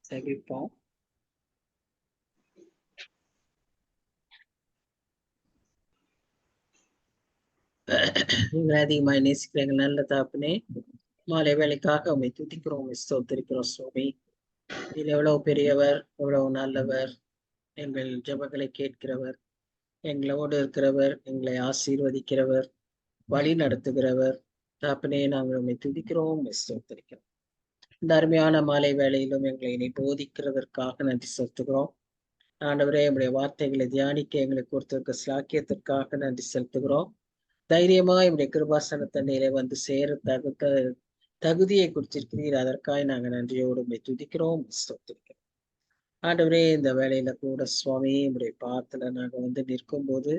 செபிப்போம். நீங்கள் அதிகமாய் நேசிக்கிற எங்கள் நல்ல தாப்பனே, மாலை வேலைக்காக உண்மை துதிக்கிறோம், ஸ்தோத்திரிக்கிறோம் சுவாமி. இது எவ்வளவு பெரியவர், எவ்வளவு நல்லவர், எங்கள் ஜெபங்களை கேட்கிறவர், எங்களோடு இருக்கிறவர், எங்களை ஆசீர்வதிக்கிறவர், வழி நடத்துகிறவர். தாப்பனே, நாங்கள் உண்மை துதிக்கிறோம், ஸ்தோத்திரிக்கிறோம். இந்த அருமையான மாலை வேளையிலும் எங்களை இனி போதிக்கிறதற்காக நன்றி செலுத்துகிறோம். ஆண்டவரே, நம்முடைய வார்த்தைகளை தியானிக்க எங்களுக்கு கொடுத்திருக்க சாக்கியத்திற்காக நன்றி செலுத்துகிறோம். தைரியமா என்னுடைய கிருபாசன தண்ணீரை வந்து சேர தகுதியை கொடுத்திருக்கிறீர். அதற்காக நாங்கள் நன்றியோடு உண்மை துதிக்கிறோம், ஸ்தோத்திரிக்கிறோம். ஆண்டவரே, இந்த வேலையில கூட சுவாமி நம்முடைய பாத்துல நாங்க வந்து நிற்கும் போது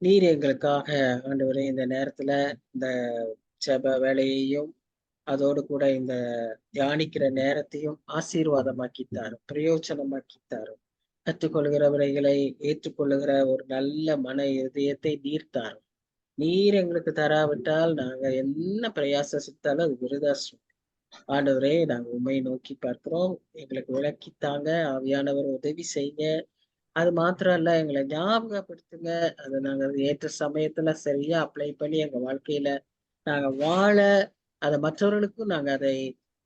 நீர் எங்களுக்காக ஆண்டவரே இந்த நேரத்துல இந்த ஜெப வேலையையும் அதோடு கூட இந்த தியானிக்கிற நேரத்தையும் ஆசீர்வாதமாக்கி தாரும், பிரயோஜனமாக்கி தாரும். கற்றுக்கொள்கிறவர்களை ஏற்றுக்கொள்ளுகிற ஒரு நல்ல மன இதயத்தை நீர் தாரும். நீர் எங்களுக்கு தராவிட்டால் நாங்க என்ன பிரயாசித்தாலும் அது விருதாசம். ஆண்டவரே, நாங்க உண்மையை நோக்கி பார்க்கிறோம். எங்களுக்கு விளக்கித்தாங்க, ஆவியானவர் உதவி செய்யுங்க. அது மாத்திரம் இல்ல, எங்களை ஞாபகப்படுத்துங்க. அதை நாங்க ஏற்ற சமயத்துல சரியா அப்ளை பண்ணி எங்க வாழ்க்கையில நாங்க வாழ, அதை மற்றவர்களுக்கும் நாங்க அதை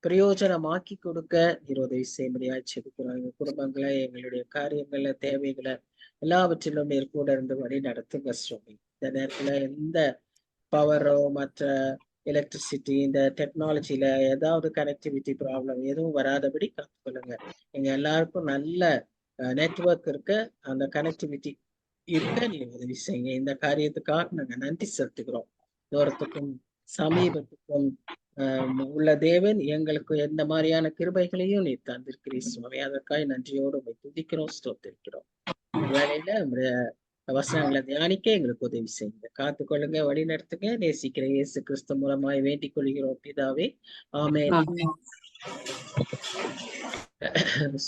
பிரயோஜனமாக்கி கொடுக்க நீர் உதவி செய்ய முடியாது செதுக்கிறோம். எங்க குடும்பங்களை, எங்களுடைய காரியங்களை, தேவைகளை எல்லாவற்றிலும் நீர் கூட இருந்து வழி நடத்துங்க சுவாமி. இந்த நேரத்துல எந்த பவரோ மற்ற எலக்ட்ரிசிட்டி இந்த டெக்னாலஜில ஏதாவது கனெக்டிவிட்டி ப்ராப்ளம் எதுவும் வராதபடி காத்துக்கொள்ளுங்க. எங்க எல்லாருக்கும் நல்ல நெட்வொர்க் இருக்க, அந்த கனெக்டிவிட்டி இருக்க நீங்க உதவி செய்யுங்க. இந்த காரியத்துக்காக நாங்க நன்றி செலுத்துகிறோம். தூரத்துக்கும் சமீபத்துக்கும் உள்ள தேவன் எங்களுக்கு எந்த மாதிரியான கிருபைகளையும் நீ தந்திருக்கிறீர் சுவாமி. அதற்காக நன்றியோடு உண்மை துதிக்கிறோம், ஸ்தோத்திரிக்கிறோம். வேலையில நம்முடைய வசனங்களை தியானிக்க எங்களுக்கு உதவி செய்யுங்க. காத்துக்கொள்ளுங்க, வழி நடத்துங்க. நேசிக்கிற இயேசு கிறிஸ்து மூலமாய் வேண்டிக் கொள்கிறோம் பிதாவே, ஆமென்.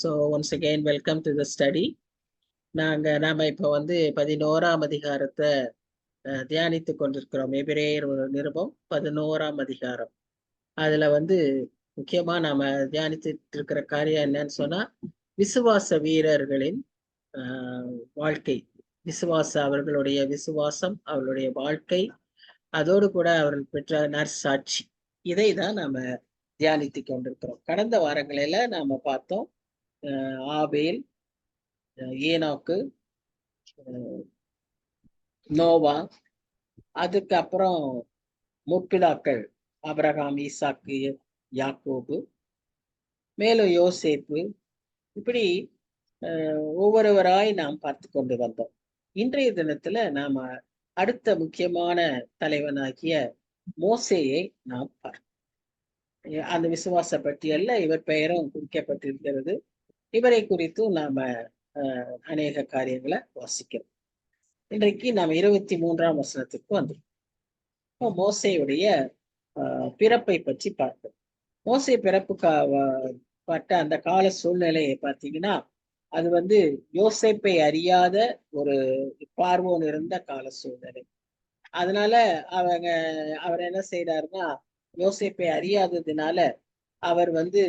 So once again welcome to the study. நாம இப்ப வந்து 11ஆம் அதிகாரத்தை தியானித்து கொண்டிருக்கிறோம். எபிரேயர் நிருபம் 11ஆம் அதிகாரம். அதுல வந்து முக்கியமா நாம தியானித்து இருக்கிற காரியம் என்னன்னு சொன்னா, விசுவாச வீரர்களின் வாழ்க்கை, அவர்களுடைய விசுவாசம், அவர்களுடைய வாழ்க்கை, அதோடு கூட அவர்கள் பெற்ற நற்சாட்சி, இதை தான் நாம தியானித்து கொண்டிருக்கிறோம். கடந்த வாரங்களில நாம பார்த்தோம் ஆபேல், ஏனோக்கு, நோவா, அதுக்கப்புறம் முற்பிதாக்கள் ஆபிரகாம், ஈசாக்கு, யாக்கோபு, மேலும் யோசேப்பு, இப்படி ஒவ்வொருவராய் நாம் பார்த்து கொண்டு வந்தோம். இன்றைய தினத்துல நாம அடுத்த முக்கியமான தலைவனாகிய மோசேயை நாம் பார்ப்போம். அந்த விசுவாச பட்டியல்ல இவர் பெயரும் குறிக்கப்பட்டிருக்கிறது. இவரை குறித்தும் நாம அநேக காரியங்களை வாசிக்கிறோம். இன்றைக்கு நாம் 23ஆம் வசனத்துக்கு வந்திருக்கோம். மோசேயுடைய பிறப்பை பற்றி பார்ப்போம். மோசே பிறப்பு பட்ட அந்த கால சூழ்நிலையை பார்த்தீங்கன்னா, அது வந்து யோசேப்பை அறியாத ஒரு பார்வோன் இருந்த கால சூழ்நிலை. அதனால அவர் என்ன செய்யறாருன்னா, யோசேப்பை அறியாததுனால அவர் வந்து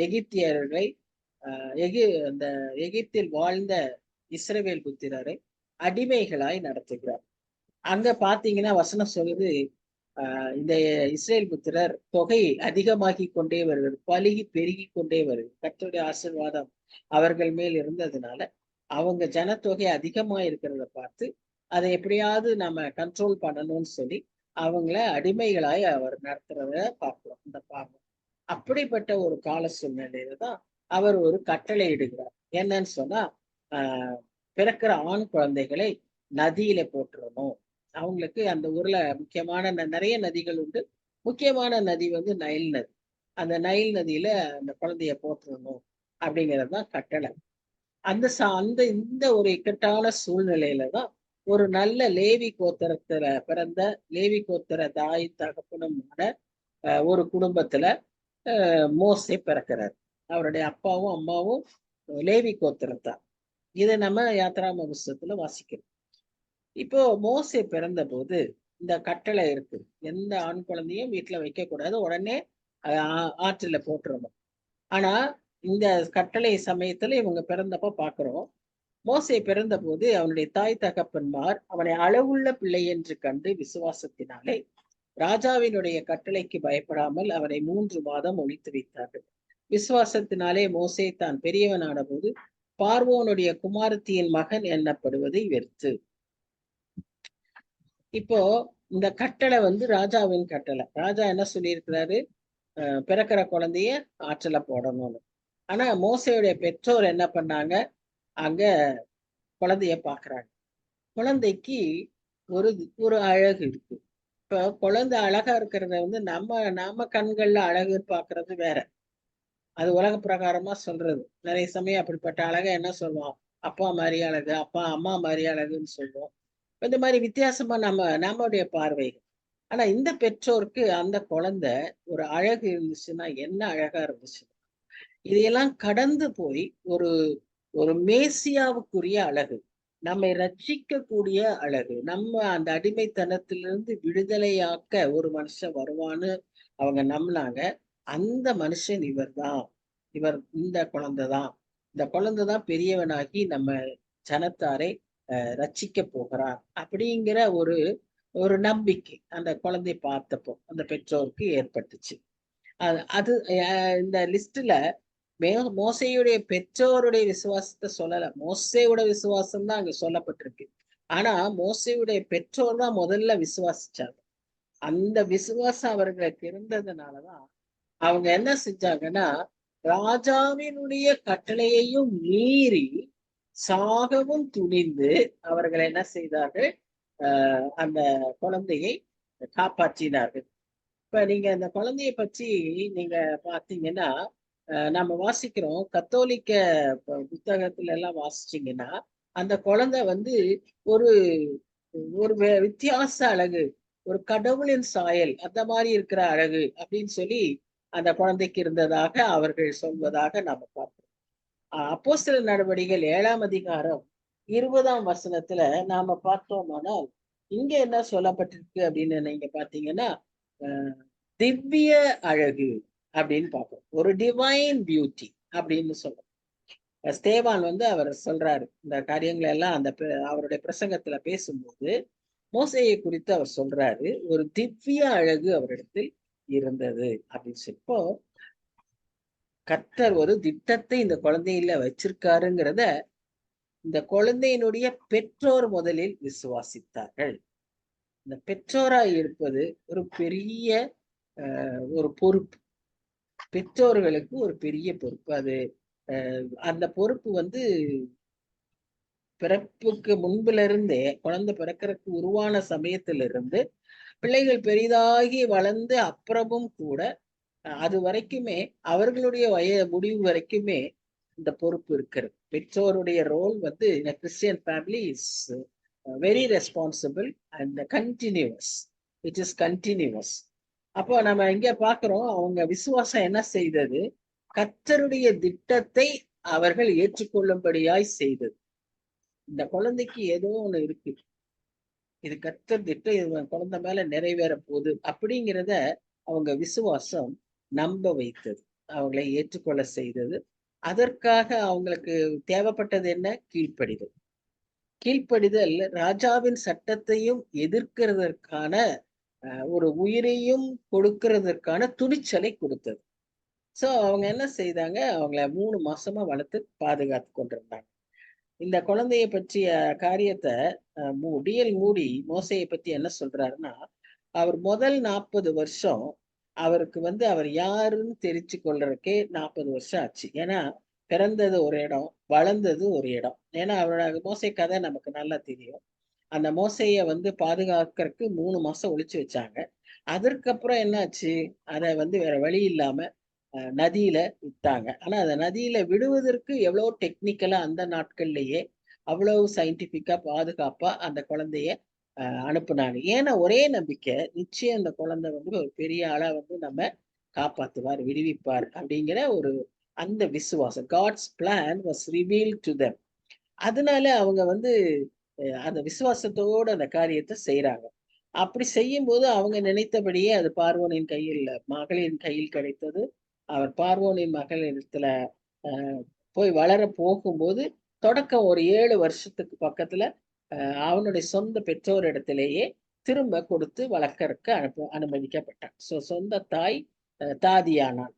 எகிப்தியர்களை அந்த எகிப்தில் வாழ்ந்த இஸ்ரவேல் புத்திரரை அடிமைகளாய் நடத்துகிறார். அங்க பாத்தீங்கன்னா வசனம் சொல்லுது, இந்த இஸ்ரேல் புத்திரர் தொகை அதிகமாகி கொண்டே வருகிறது, பலுகி பெருகி கொண்டே வருது. கர்த்தருடைய ஆசீர்வாதம் அவர்கள் மேல் இருந்ததுனால அவங்க ஜனத்தொகை அதிகமா இருக்கிறத பார்த்து அதை எப்படியாவது நம்ம கண்ட்ரோல் பண்ணணும்னு சொல்லி அவங்கள அடிமைகளாய் அவர் நடத்துறத பார்க்கிறோம். இந்த பார்வை அப்படிப்பட்ட ஒரு கால சூழ்நிலையில தான் அவர் ஒரு கட்டளை இடுகிறார். என்னன்னு சொன்னா, பிறக்கிற ஆண் குழந்தைகளை நதியில போட்டுறணும். அவங்களுக்கு அந்த ஊர்ல முக்கியமான நிறைய நதிகள் உண்டு. முக்கியமான நதி வந்து நைல் நதி. அந்த நைல் நதியில அந்த குழந்தைய போட்டுறணும் அப்படிங்கிறதுதான் கட்டளை. இந்த ஒரு இக்கட்டான சூழ்நிலையில தான் ஒரு நல்ல லேவி கோத்திரத்துல பிறந்த, லேவி கோத்திர தாய் தகப்பனுமான ஒரு குடும்பத்துல மோசே பிறக்கிறார். அவருடைய அப்பாவும் அம்மாவும் லேவி கோத்திரத்தான். இதை நம்ம யாத்திராம புஸ்தகத்துல வாசிக்கிறோம். இப்போ மோசே பிறந்த போது இந்த கட்டளை இருக்கு, எந்த ஆண் குழந்தையும் வீட்டுல வைக்க கூடாது, உடனே ஆற்றில போட்டுறணும். ஆனா இந்த கட்டளை சமயத்துல இவங்க பிறந்தப்ப பாக்குறோம், மோசே பிறந்த போது அவனுடைய தாய் தகப்பன்மார் அவனை அளவுள்ள பிள்ளை என்று கண்டு விசுவாசத்தினாலே ராஜாவினுடைய கட்டளைக்கு பயப்படாமல் அவனை 3 மாதம் ஒளித்து வைத்தார்கள். விசுவாசத்தினாலே மோசே தான் பெரியவனான போது பார்வோனுடைய குமாரத்தியின் மகன் எண்ணப்படுவதை வெறுத்து. இப்போ இந்த கட்டளை வந்து ராஜாவின் கட்டளை. ராஜா என்ன சொல்லியிருக்கிறாரு? பிறக்கிற குழந்தைய ஆற்றல போடணும்னு. ஆனா மோசையுடைய பெற்றோர் என்ன பண்ணாங்க? அங்க குழந்தைய பாக்குறாங்க. குழந்தைக்கு ஒரு ஒரு அழகு இருக்கு. இப்ப குழந்தை அழகா இருக்கிறத வந்து நாம கண்கள்ல அழகு பாக்குறது வேற. அது உலக பிரகாரமா சொல்றது. நிறைய சமயம் அப்படிப்பட்ட அழகை என்ன சொல்லுவோம்? அப்பா மாதிரி அழகு, அப்பா அம்மா மாதிரி அழகுன்னு சொல்லுவோம். இந்த மாதிரி வித்தியாசமா நம்மளுடைய பார்வை. ஆனா இந்த பெற்றோருக்கு அந்த குழந்தை ஒரு அழகு இருந்துச்சுன்னா என்ன அழகா இருந்துச்சு. இதையெல்லாம் கடந்து போய் ஒரு ஒரு மேசியாவுக்குரிய அழகு, நம்மை ரட்சிக்கக்கூடிய அழகு, நம்ம அந்த அடிமைத்தனத்திலிருந்து விடுதலையாக்க ஒரு மனுஷன் வருவான்னு அவங்க நம்பினாங்க. அந்த மனுஷன் இவர்தான். இந்த குழந்தைதான். இந்த குழந்தைதான் பெரியவனாகி நம்ம ஜனத்தாரை ரட்சிக்க போகிறார் அப்படிங்கிற ஒரு ஒரு நம்பிக்கை அந்த குழந்தையை பார்த்தப்போ அந்த பெற்றோருக்கு ஏற்பட்டுச்சு. அது இந்த லிஸ்ட்ல மோசையுடைய பெற்றோருடைய விசுவாசத்தை சொல்லல. மோசையோட விசுவாசம் தான் அங்க சொல்லப்பட்டிருக்கு. ஆனா மோசையுடைய பெற்றோர் தான் முதல்ல விசுவாசிச்சாங்க. அந்த விசுவாசம் அவர்களுக்கு இருந்ததுனாலதான் அவங்க என்ன செஞ்சாங்கன்னா, ராஜாவினுடைய கட்டளையையும் மீறி சாகவும் துணிந்து அவர்கள் என்ன செய்தார்கள்? அந்த குழந்தையை காப்பாற்றினார்கள். இப்ப நீங்க அந்த குழந்தைய பற்றி நீங்க பாத்தீங்கன்னா, நம்ம வாசிக்கிறோம் கத்தோலிக்க புத்தகத்துல எல்லாம் வாசிச்சீங்கன்னா, அந்த குழந்தை வந்து ஒரு ஒரு வித்தியாச அழகு, ஒரு கடவுளின் சாயல் அந்த மாதிரி இருக்கிற அழகு அப்படின்னு சொல்லி அந்த குழந்தைக்கு இருந்ததாக அவர்கள் சொல்வதாக நாம பார்க்கிறோம். அப்போஸ்தலர் நடவடிக்கைகள் 7ஆம் அதிகாரம் 20ஆம் வசனத்துல நாம பார்த்தோமானால், இங்க என்ன சொல்லப்பட்டிருக்கு அப்படின்னு நீங்க பாத்தீங்கன்னா, திவ்ய அழகு அப்படின்னு பார்ப்போம். ஒரு டிவைன் பியூட்டி அப்படின்னு சொல்றோம். ஸ்தேவான் வந்து அவர் சொல்றாரு இந்த காரியங்களை எல்லாம் அந்த அவருடைய பிரசங்கத்துல பேசும்போது மோசையை குறித்து அவர் சொல்றாரு, ஒரு திவ்ய அழகு அவரிடத்தில் இருந்தது அப்படின்னு சொல்லி. இப்போ கர்த்தர் ஒரு திட்டத்தை இந்த குழந்தையில வச்சிருக்காருங்கிறத இந்த குழந்தையினுடைய பெற்றோர் முதலில் விசுவாசித்தார்கள். இந்த பெற்றோராய் இருப்பது ஒரு பெரிய ஒரு பொறுப்பு. பெற்றோர்களுக்கு ஒரு பெரிய பொறுப்பு. அது அந்த பொறுப்பு வந்து பிறப்புக்கு முன்புல இருந்தே, குழந்தை பிறக்கிறதுக்கு உருவான சமயத்திலிருந்து பிள்ளைகள் பெரிதாகி வளர்ந்து அப்புறமும் கூட அது வரைக்குமே அவர்களுடைய முடிவு வரைக்குமே இந்த பொறுப்பு இருக்கிறது. பெற்றோருடைய ரோல் வந்து in a Christian family is very responsible and continuous. It is continuous. அப்போ நம்ம இங்க பாக்குறோம் அவங்க விசுவாசம் என்ன செய்தது? கர்த்தருடைய திட்டத்தை அவர்கள் ஏற்றுக்கொள்ளும்படியாய் செய்தது. இந்த குழந்தைக்கு ஏதோ ஒண்ணு இருக்கு, இது கர்த்தர் திட்டம், இது குழந்தை மேல நிறைவேற போகுது அப்படிங்கிறத அவங்க விசுவாசம் நம்ப வைத்தது, அவங்களை ஏற்றுக்கொள்ள செய்தது. அதற்காக அவங்களுக்கு தேவைப்பட்டது என்ன? கீழ்ப்படிதல். கீழ்ப்படிதல் ராஜாவின் சட்டத்தையும் எதிர்க்கிறதற்கான ஒரு உயிரையும் கொடுக்கிறதற்கான துணிச்சலை கொடுத்தது. சோ அவங்க என்ன செய்தாங்க? அவங்கள 3 மாசமா வளர்த்து பாதுகாத்து கொண்டிருந்தாங்க. இந்த குழந்தைய பற்றிய காரியத்தை டிஎல் மூடி மோசையை பத்தி என்ன சொல்றாருன்னா, அவர் முதல் 40 வருஷம் அவருக்கு வந்து அவர் யாருன்னு தெரிச்சு கொள்றதுக்கே 40 வருஷம் ஆச்சு. ஏன்னா பிறந்தது ஒரு இடம், வளர்ந்தது ஒரு இடம். ஏன்னா அவரோட மோசை கதை நமக்கு நல்லா தெரியும். அந்த மோசைய வந்து பாதுகாக்கிறதுக்கு 3 மாசம் ஒளிச்சு வச்சாங்க. அதற்கப்புறம் என்னாச்சு? அதை வந்து வேற வழி இல்லாம நதியில விட்டாங்க. ஆனா அந்த நதியில விடுவதற்கு எவ்வளவு டெக்னிக்கலா அந்த நாட்கள்லயே அவ்வளவு சயின்டிபிக்கா பாதுகாப்பா அந்த குழந்தைய அனுப்புனாங்க. ஏன்னா ஒரே நம்பிக்கை, நிச்சயம் அந்த குழந்தை வந்து ஒரு பெரிய ஆளா வந்து நம்ம காப்பாத்துவார், விடுவிப்பார் அப்படிங்கிற ஒரு அந்த விசுவாசம். God's plan was revealed to them. அதனால அவங்க வந்து அந்த விசுவாசத்தோட அந்த காரியத்தை செய்யறாங்க. அப்படி செய்யும்போது அவங்க நினைத்தபடியே அது பார்வோனின் கையில், மகளின் கையில் கிடைத்தது. அவர் பார்வோனின் மகள் இடத்துல போய் வளர போகும்போது தொடக்கம் ஒரு 7 வருஷத்துக்கு பக்கத்துல அவனுடைய சொந்த பெற்றோர் இடத்திலேயே திரும்ப கொடுத்து வளர்க்கறதுக்கு அனுமதிக்கப்பட்டான். சொந்த தாய் தாதியானான்.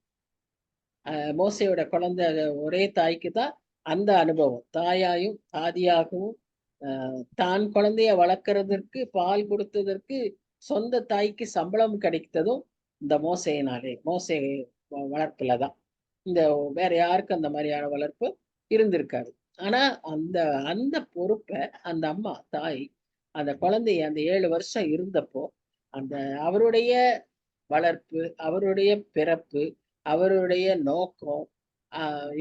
மோசையோட குழந்தை ஒரே தாய்க்கு தான் அந்த அனுபவம். தாயாயும் தாதியாகவும் தான் குழந்தைய வளர்க்கறதற்கு பால் கொடுத்ததற்கு சொந்த தாய்க்கு சம்பளம் கிடைத்ததும் இந்த மோசை வளர்ப்புலதான். இந்த வேற யாருக்கும் அந்த மாதிரியான வளர்ப்பு இருந்திருக்காது. ஆனா அந்த அந்த பொறுப்பை அந்த அம்மா தாய் அந்த குழந்தைய அந்த 7 வருஷம் இருந்தப்போ அந்த அவருடைய வளர்ப்பு, அவருடைய பிறப்பு, அவருடைய நோக்கம்,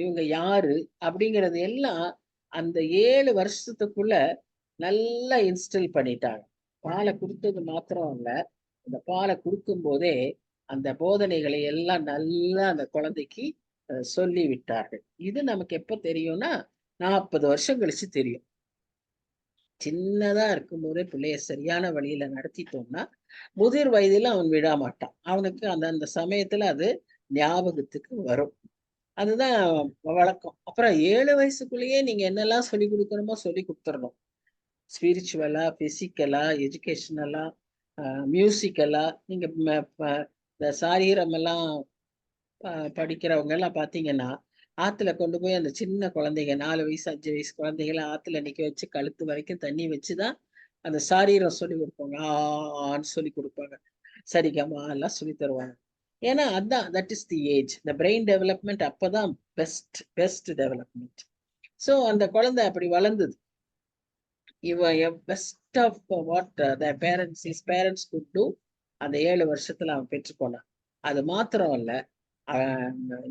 இவங்க யாரு அப்படிங்கிறது எல்லாம் அந்த 7 வருஷத்துக்குள்ள நல்லா இன்ஸ்டில் பண்ணிட்டாங்க. பாலை கொடுத்தது மாத்திரம் இல்ல, அந்த பாலை கொடுக்கும் போதே அந்த போதனைகளை எல்லாம் நல்லா அந்த குழந்தைக்கு சொல்லி விட்டார்கள். இது நமக்கு எப்ப தெரியும்னா 40 வருஷம் கழிச்சு தெரியும். சின்னதா இருக்கும்போதே பிள்ளைய சரியான வழியில நடத்திட்டோம்னா முதிர் வயதில அவன் விடமாட்டான். அவனுக்கு அந்த அந்த சமயத்துல அது ஞாபகத்துக்கு வரும். அதுதான் வழக்கம். அப்புறம் 7 வயசுக்குள்ளேயே நீங்க என்னெல்லாம் சொல்லி கொடுக்கணுமோ சொல்லி கொடுத்துடணும். ஸ்பிரிச்சுவலா, பிசிக்கலா, எஜுகேஷனலா, மியூசிக்கலா. நீங்க இந்த சாரீரம் எல்லாம் படிக்கிறவங்க எல்லாம் பாத்தீங்கன்னா ஆத்துல கொண்டு போய் அந்த சின்ன குழந்தைங்க 4 வயசு 5 வயசு குழந்தைகளை ஆத்துல நிக்க வச்சு கழுத்து வரைக்கும் தண்ணி வச்சுதான் அந்த சாரீரம் சொல்லி கொடுப்பாங்க. ஆன்னு சொல்லி கொடுப்பாங்க. சரிகமா எல்லாம் சொல்லி தருவாங்க. ஏன்னா அதான் தட் இஸ் தி ஏஜ். இந்த பிரெயின் டெவலப்மெண்ட் அப்பதான் பெஸ்ட் டெவலப்மெண்ட். ஸோ அந்த குழந்தை அப்படி வளர்ந்தது. Best of what the parents is parents could do அந்த 7 வருஷத்துல அவன் பெற்றுக்கொண்டான். அது மாத்திரம் இல்ல,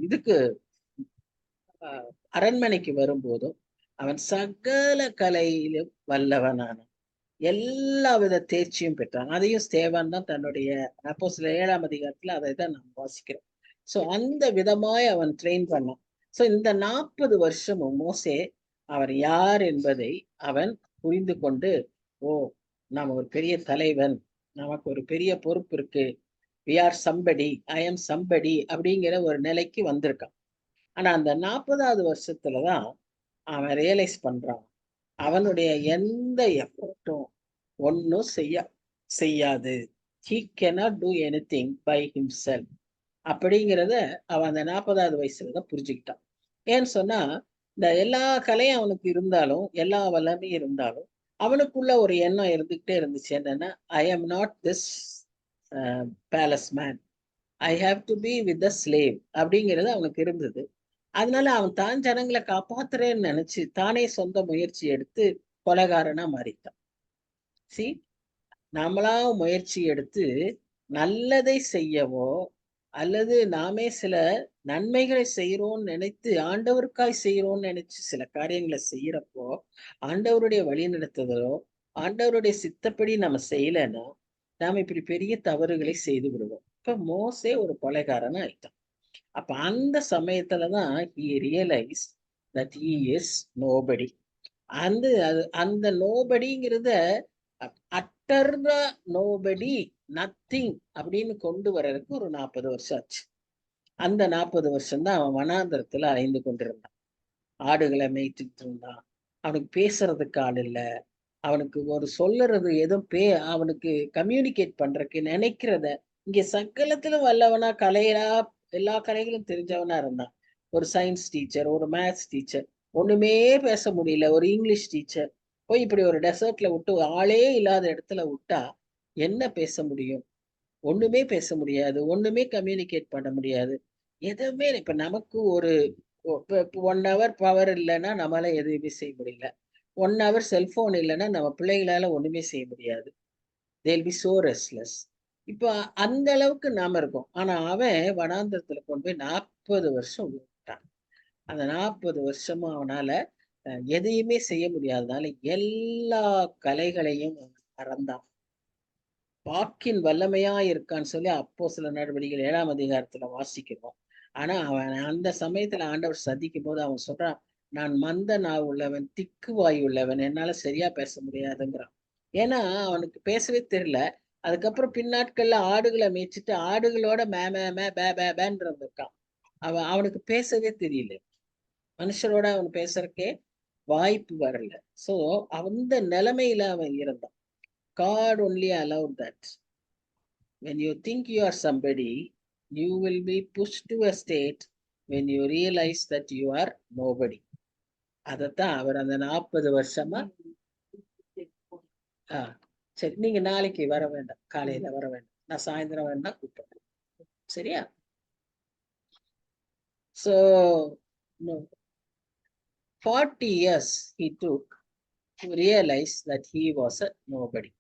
இதுக்கு அரண்மனைக்கு வரும்போதும் அவன் சகல கலையிலும் வல்லவனான எல்லா வித தேர்ச்சியும் பெற்றான். அதையும் ஸ்தேவான் தான் தன்னுடைய அப்போஸ்தலர் 7ஆம் அதிகாரத்துல அதை தான் நாம் வாசிக்கிறோம். சோ அந்த விதமாய் அவன் ட்ரெயின் பண்ணான். சோ இந்த 40 வருஷமும் மோசே அவர் யார் என்பதை அவன் புரிந்து கொண்டு, ஓ நாம ஒரு பெரிய தலைவன், நமக்கு ஒரு பெரிய பொறுப்பு இருக்கு, we are somebody, I am somebody அப்படிங்கிற ஒரு நிலைக்கு வந்திருக்கான். ஆனா அந்த 40வது வருஷத்துலதான் அவன் ரியலைஸ் பண்றான், அவனுடைய எந்த எஃபர்ட்டும் ஒன்னும் செய்யாது. He cannot do anything by himself அப்படிங்கிறத அவன் அந்த 40வது வயசுலதான் புரிஞ்சுக்கிட்டான். ஏன்னு சொன்னா இந்த எல்லா கலையும் அவனுக்கு இருந்தாலும் எல்லா வல்லமையும் இருந்தாலும் அவனுக்குள்ள ஒரு எண்ணம் இருந்துகிட்டே இருந்துச்சு. என்னன்னா, I am not this palace man, I have to be with the slave அப்படிங்கிறது அவனுக்கு இருந்தது. அதனால அவன் தான் ஜனங்களை காப்பாத்துறேன்னு நினைச்சு தானே சொந்த முயற்சி எடுத்து கொலைகாரனா மாறிட்டான். சி, நாமளா முயற்சி எடுத்து நல்லதை செய்யவோ அல்லது நாமே சில நன்மைகளை செய்யறோம்னு நினைத்து ஆண்டவருக்காய் செய்யறோம்னு நினைச்சு சில காரியங்களை செய்யறப்போ ஆண்டவருடைய வழி நடத்துதலோ ஆண்டவருடைய சித்தப்படி நம்ம செய்யலைன்னா நாம இப்படி பெரிய தவறுகளை செய்து விடுவோம். இப்ப மோசே ஒரு கொலைகாரனா ஆயிட்டான். அப்ப அந்த சமயத்துலதான் he realized that he is nobody. அந்த நோபடிங்கிறத அட்டர் நோபடி, நத்திங் அப்படின்னு கொண்டு வர்றதுக்கு ஒரு 40 வருஷம் ஆச்சு. அந்த 40 வருஷம் தான் அவன் வனாந்தரத்துல அலைந்து கொண்டிருந்தான். ஆடுகளை மேய்ச்சிட்டு இருந்தான். அவனுக்கு பேசுறதுக்கு ஆள் இல்லை. அவனுக்கு ஒரு சொல்லுறது எதுவும் அவனுக்கு கம்யூனிகேட் பண்றதுக்கு நினைக்கிறத இங்க சகலத்துல வல்லவனா கலையா எல்லா கலைகளும் தெரிஞ்சவனா இருந்தான். ஒரு சயின்ஸ் டீச்சர், ஒரு மேத்ஸ் டீச்சர், ஒண்ணுமே பேச முடியல. ஒரு இங்கிலீஷ் டீச்சர் போய் இப்படி ஒரு டெசர்ட்ல விட்டு ஆளே இல்லாத இடத்துல விட்டா என்ன பேச முடியும்? ஒண்ணுமே பேச முடியாது, ஒண்ணுமே கம்யூனிகேட் பண்ண முடியாது. எதுவுமே இப்ப நமக்கு ஒரு 1 ஹவர் பவர் இல்லைன்னா நம்மளால எதுவுமே செய்ய முடியல. 1 ஹவர் செல்போன் இல்லைன்னா நம்ம பிள்ளைகளால ஒண்ணுமே செய்ய முடியாது. they'll be so restless. இப்ப அந்த அளவுக்கு நாம இருக்கோம். ஆனா அவன் வனாந்தரத்துல கொண்டு போய் 40 வருஷம் விட்டான். அந்த 40 வருஷமும் அவனால எதையுமே செய்ய முடியாதனால எல்லா கலைகளையும் மறந்தான். வாக்கின் வல்லமையா இருக்கான்னு சொல்லி அப்போஸ்தலர் நடவடிக்கைகள் 7ஆம் அதிகாரத்துல வாசிக்கிறோம். ஆனா அவன் அந்த சமயத்துல ஆண்டவர் சந்திக்கும் போது அவன் சொல்றான், நான் மந்த நாவு உள்ளவன், திக்கு வாய் உள்ளவன், என்னால சரியா பேச முடியாதுங்கிறான். ஏன்னா அவனுக்கு பேசவே தெரியல. அதுக்கப்புறம் பின்னாட்கள்ல ஆடுகளை மேய்ச்சிட்டு ஆடுகளோட மே மே மே பே பே பேன்னு இருந்திருக்கான். அவனுக்கு பேசவே தெரியல. மனுஷரோட அவன் பேசுறதுக்கே வாய்ப்பு வரல. சோ அந்த நிலைமையில அவன் இருந்தான். God only allowed that. When you think you are somebody, you will be pushed to a state when you realize that you are nobody. அதத்தான் அவர் அந்த 40 வருஷமா சரி, நீங்க நாளைக்கு வர வேண்டாம், காலையில வர வேண்டாம், நான் சாயந்தரம் வேணா கூப்பிடுறேன், சரியா? So no, 40 years he took to realize that he was a nobody.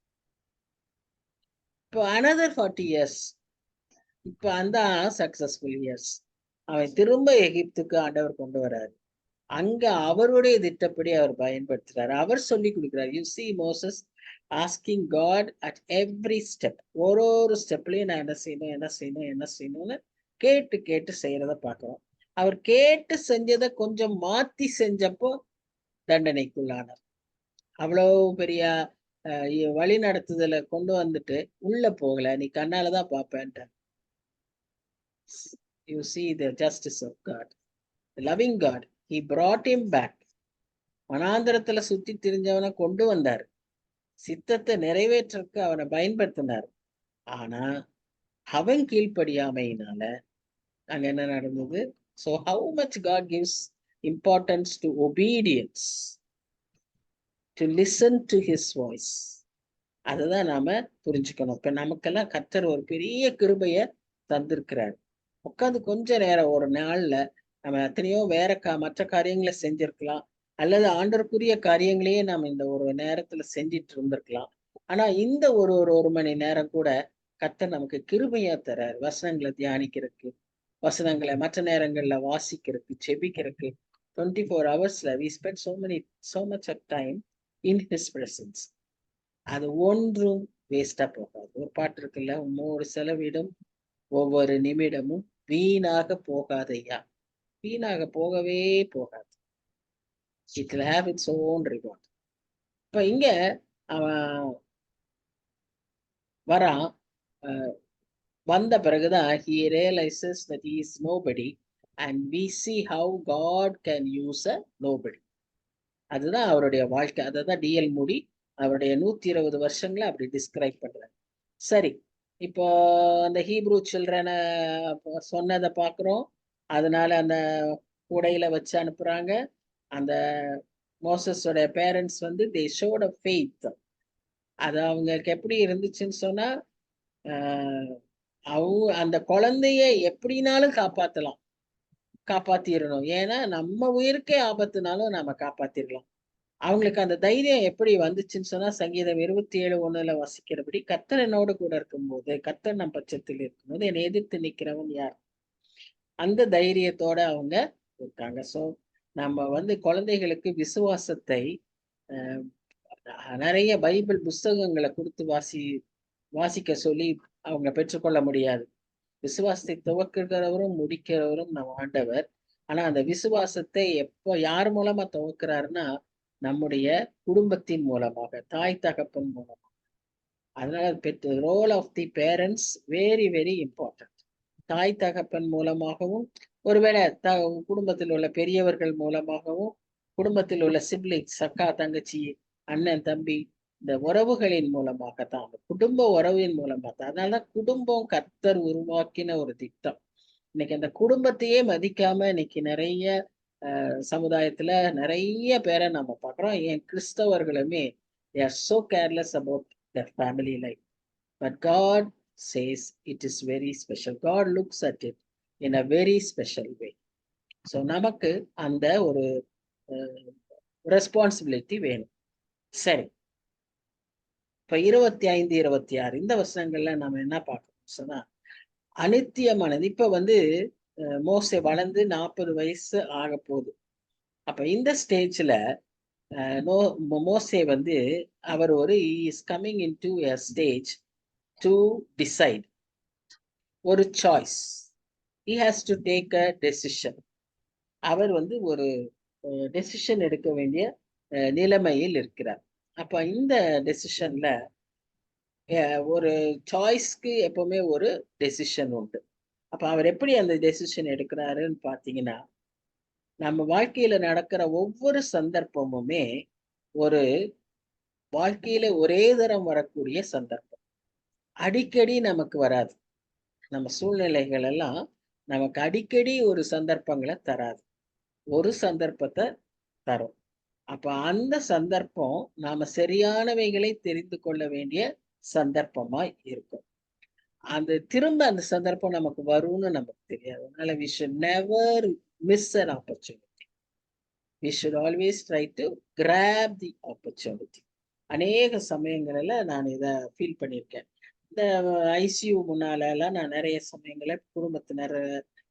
இப்போ another 40 years, இப்போ அந்த சக்சஸ்ஃபுல் இயர்ஸ் அவன் திரும்ப எகிப்துக்கு ஆண்டவர் கொண்டு வராரு. அங்க அவருடைய திட்டப்படி அவர் பயன்படுத்துறாரு. அவர் சொல்லி கொடுக்கிறார். You see Moses asking God at every step. ஒரு ஸ்டெப்லயும் நான் என்ன செய்யணும்னு கேட்டு கேட்டு செய்யறத பார்க்கிறோம். அவர் கேட்டு செஞ்சதை கொஞ்சம் மாத்தி செஞ்சப்போ தண்டனைக்குள்ளானார். அவ்வளவு பெரிய வழி நடத்துதலை கொண்டு வந்துட்டு உள்ள போகல, நீ கண்ணாலதான் பார்ப்பேன்ட்ட. You see the justice of God, the loving God. He brought him back. வனாந்திரத்துல சுத்தி திரிஞ்சவனை கொண்டு வந்தார், சித்தத்தை நிறைவேற்றக்கு அவனை பயன்படுத்தினார். ஆனா அவன் கீழ்ப்படியாமையினால அங்க என்ன நடந்தது? So how much God gives importance to obedience, to listen to his voice. அதுதான் நாம புரிஞ்சுக்கணும். இப்ப நமக்கெல்லாம் கர்த்தர் ஒரு பெரிய கிருபைய தந்திருக்கிறார். உட்காந்து கொஞ்ச நேரம் ஒரு நாள்ல நம்ம எத்தனையோ வேற மற்ற காரியங்களை செஞ்சிருக்கலாம், அல்லது ஆண்டவருக்குரிய காரியங்களையே நாம் இந்த ஒரு நேரத்துல செஞ்சிட்டு இருந்திருக்கலாம். ஆனா இந்த ஒரு மணி நேரம் கூட கர்த்தர் நமக்கு கிருபையா தரார். வசனங்களை தியானிக்கிறதுக்கு, வசனங்களை மற்ற நேரங்கள்ல வாசிக்கிறதுக்கு, செபிக்கிறதுக்கு. 24 hours we spend so much of time in his presence. அது ஒன்றும் வேஸ்டா போகாது. ஒரு பாட்டு இருக்குல்ல, உம்மோடு செலவிடும் ஒவ்வொரு நிமிடமும் வீணாக போகாதையா. வீணாக போகவே போகாது. It will have its own reward. இப்ப இங்க அவன் வரான். வந்த பிறகுதான் he realizes that he is nobody and we see how God can use a nobody. அதுதான் அவருடைய வாழ்க்கை. அதுதான் டிஎல் மூடி அவருடைய 120 வருஷங்களை அப்படி டிஸ்கிரைப் பண்றாரு. சரி, இப்போ அந்த ஹீப்ரூ சில்ட்ரனை சொன்னதை பார்க்குறோம். அதனால அந்த உடையில வச்சு அனுப்புறாங்க. அந்த மோசஸோட பேரண்ட்ஸ் வந்து they showed a faith. அது அவங்களுக்கு எப்படி இருந்துச்சுன்னு சொன்னா, அந்த குழந்தைய எப்படினாலும் காப்பாத்திடணும். ஏன்னா நம்ம உயிருக்கே ஆபத்துனாலும் நாம காப்பாத்திடலாம். அவங்களுக்கு அந்த தைரியம் எப்படி வந்துச்சுன்னு சொன்னா, சங்கீதம் 27:1 வாசிக்கிறபடி, கர்த்தர் என்னோடு கூட இருக்கும்போது, கர்த்தர் நம் பட்சத்தில் இருக்கும்போது என்னை எதிர்த்து நிற்கிறவன் யார்? அந்த தைரியத்தோட அவங்க இருக்காங்க. ஸோ நம்ம வந்து குழந்தைகளுக்கு விசுவாசத்தை நிறைய பைபிள் புஸ்தகங்களை கொடுத்து வாசிக்க சொல்லி அவங்க பெற்றுக்கொள்ள முடியாது. விசுவாசத்தை துவக்குகிறவரும் முடிக்கிறவரும் நம்ம ஆண்டவர். ஆனா அந்த விசுவாசத்தை யார் மூலமா துவக்குறாருன்னா, நம்முடைய குடும்பத்தின் மூலமாக, தாய் தகப்பன் மூலமாக. அதனால role of the parents very very important. தாய் தகப்பன் மூலமாகவும், ஒருவேளை குடும்பத்தில் உள்ள பெரியவர்கள் மூலமாகவும், குடும்பத்தில் உள்ள சிப்ளிங்ஸ், அக்கா தங்கச்சி, அண்ணன் தம்பி, இந்த உறவுகளின் மூலமாகத்தான், அந்த குடும்ப உறவின் மூலமாக தான். அதனாலதான் குடும்பம் கர்த்தர் உருவாக்கின ஒரு திட்டம். இன்னைக்கு அந்த குடும்பத்தையே மதிக்காம இன்னைக்கு நிறைய சமுதாயத்துல நிறைய பேரை நம்ம பார்க்குறோம். ஏன் கிறிஸ்தவர்களுமே they are so careless about their family life. But God says it is very special. God looks at it in a very special way. So நமக்கு அந்த ஒரு ரெஸ்பான்சிபிலிட்டி வேணும். சரி, இப்ப 25, 26 இந்த வருஷங்கள்ல நம்ம என்ன பார்க்கணும் சொன்னா, அனித்தியமானது. இப்ப வந்து மோசே வளர்ந்து 40 வயசு ஆக போகுது. அப்ப இந்த ஸ்டேஜ்ல மோசே வந்து அவர் is coming in to a stage to decide, ஒரு choice. he has to take a decision. அவர் வந்து ஒரு டெசிஷன் எடுக்க வேண்டிய நிலைமையில் இருக்கிறார். அப்ப இந்த டெசிஷன்ல ஒரு சாய்ஸ்க்கு எப்பவுமே ஒரு டெசிஷன் உண்டு. அப்ப அவர் எப்படி அந்த டெசிஷன் எடுக்கிறாருன்னு பாத்தீங்கன்னா, நம்ம வாழ்க்கையில நடக்கிற ஒவ்வொரு சந்தர்ப்பமுமே ஒரு வாழ்க்கையில ஒரே தரம் வரக்கூடிய சந்தர்ப்பம். அடிக்கடி நமக்கு வராது. நம்ம சூழ்நிலைகள் எல்லாம் நமக்கு அடிக்கடி ஒரு சந்தர்ப்பங்கள தராது. ஒரு சந்தர்ப்பத்த தரும். அப்ப அந்த சந்தர்ப்பம் நாம சரியானவைகளை தெரிந்து கொள்ள வேண்டிய சந்தர்ப்பமாய் இருக்கும். திரும்ப அந்த சந்தர்ப்பம் நமக்கு வரும்னு நமக்கு தெரியாது. அதனால we should never miss an opportunity. We should always try to grab the opportunity. அநேக சமயங்கள்ல நான் இத ஃபீல் பண்ணியிருக்கேன். இந்த ஐசியூ முன்னாலலாம் நான் நெறைய சமயங்கள்ல குடும்பத்தினர்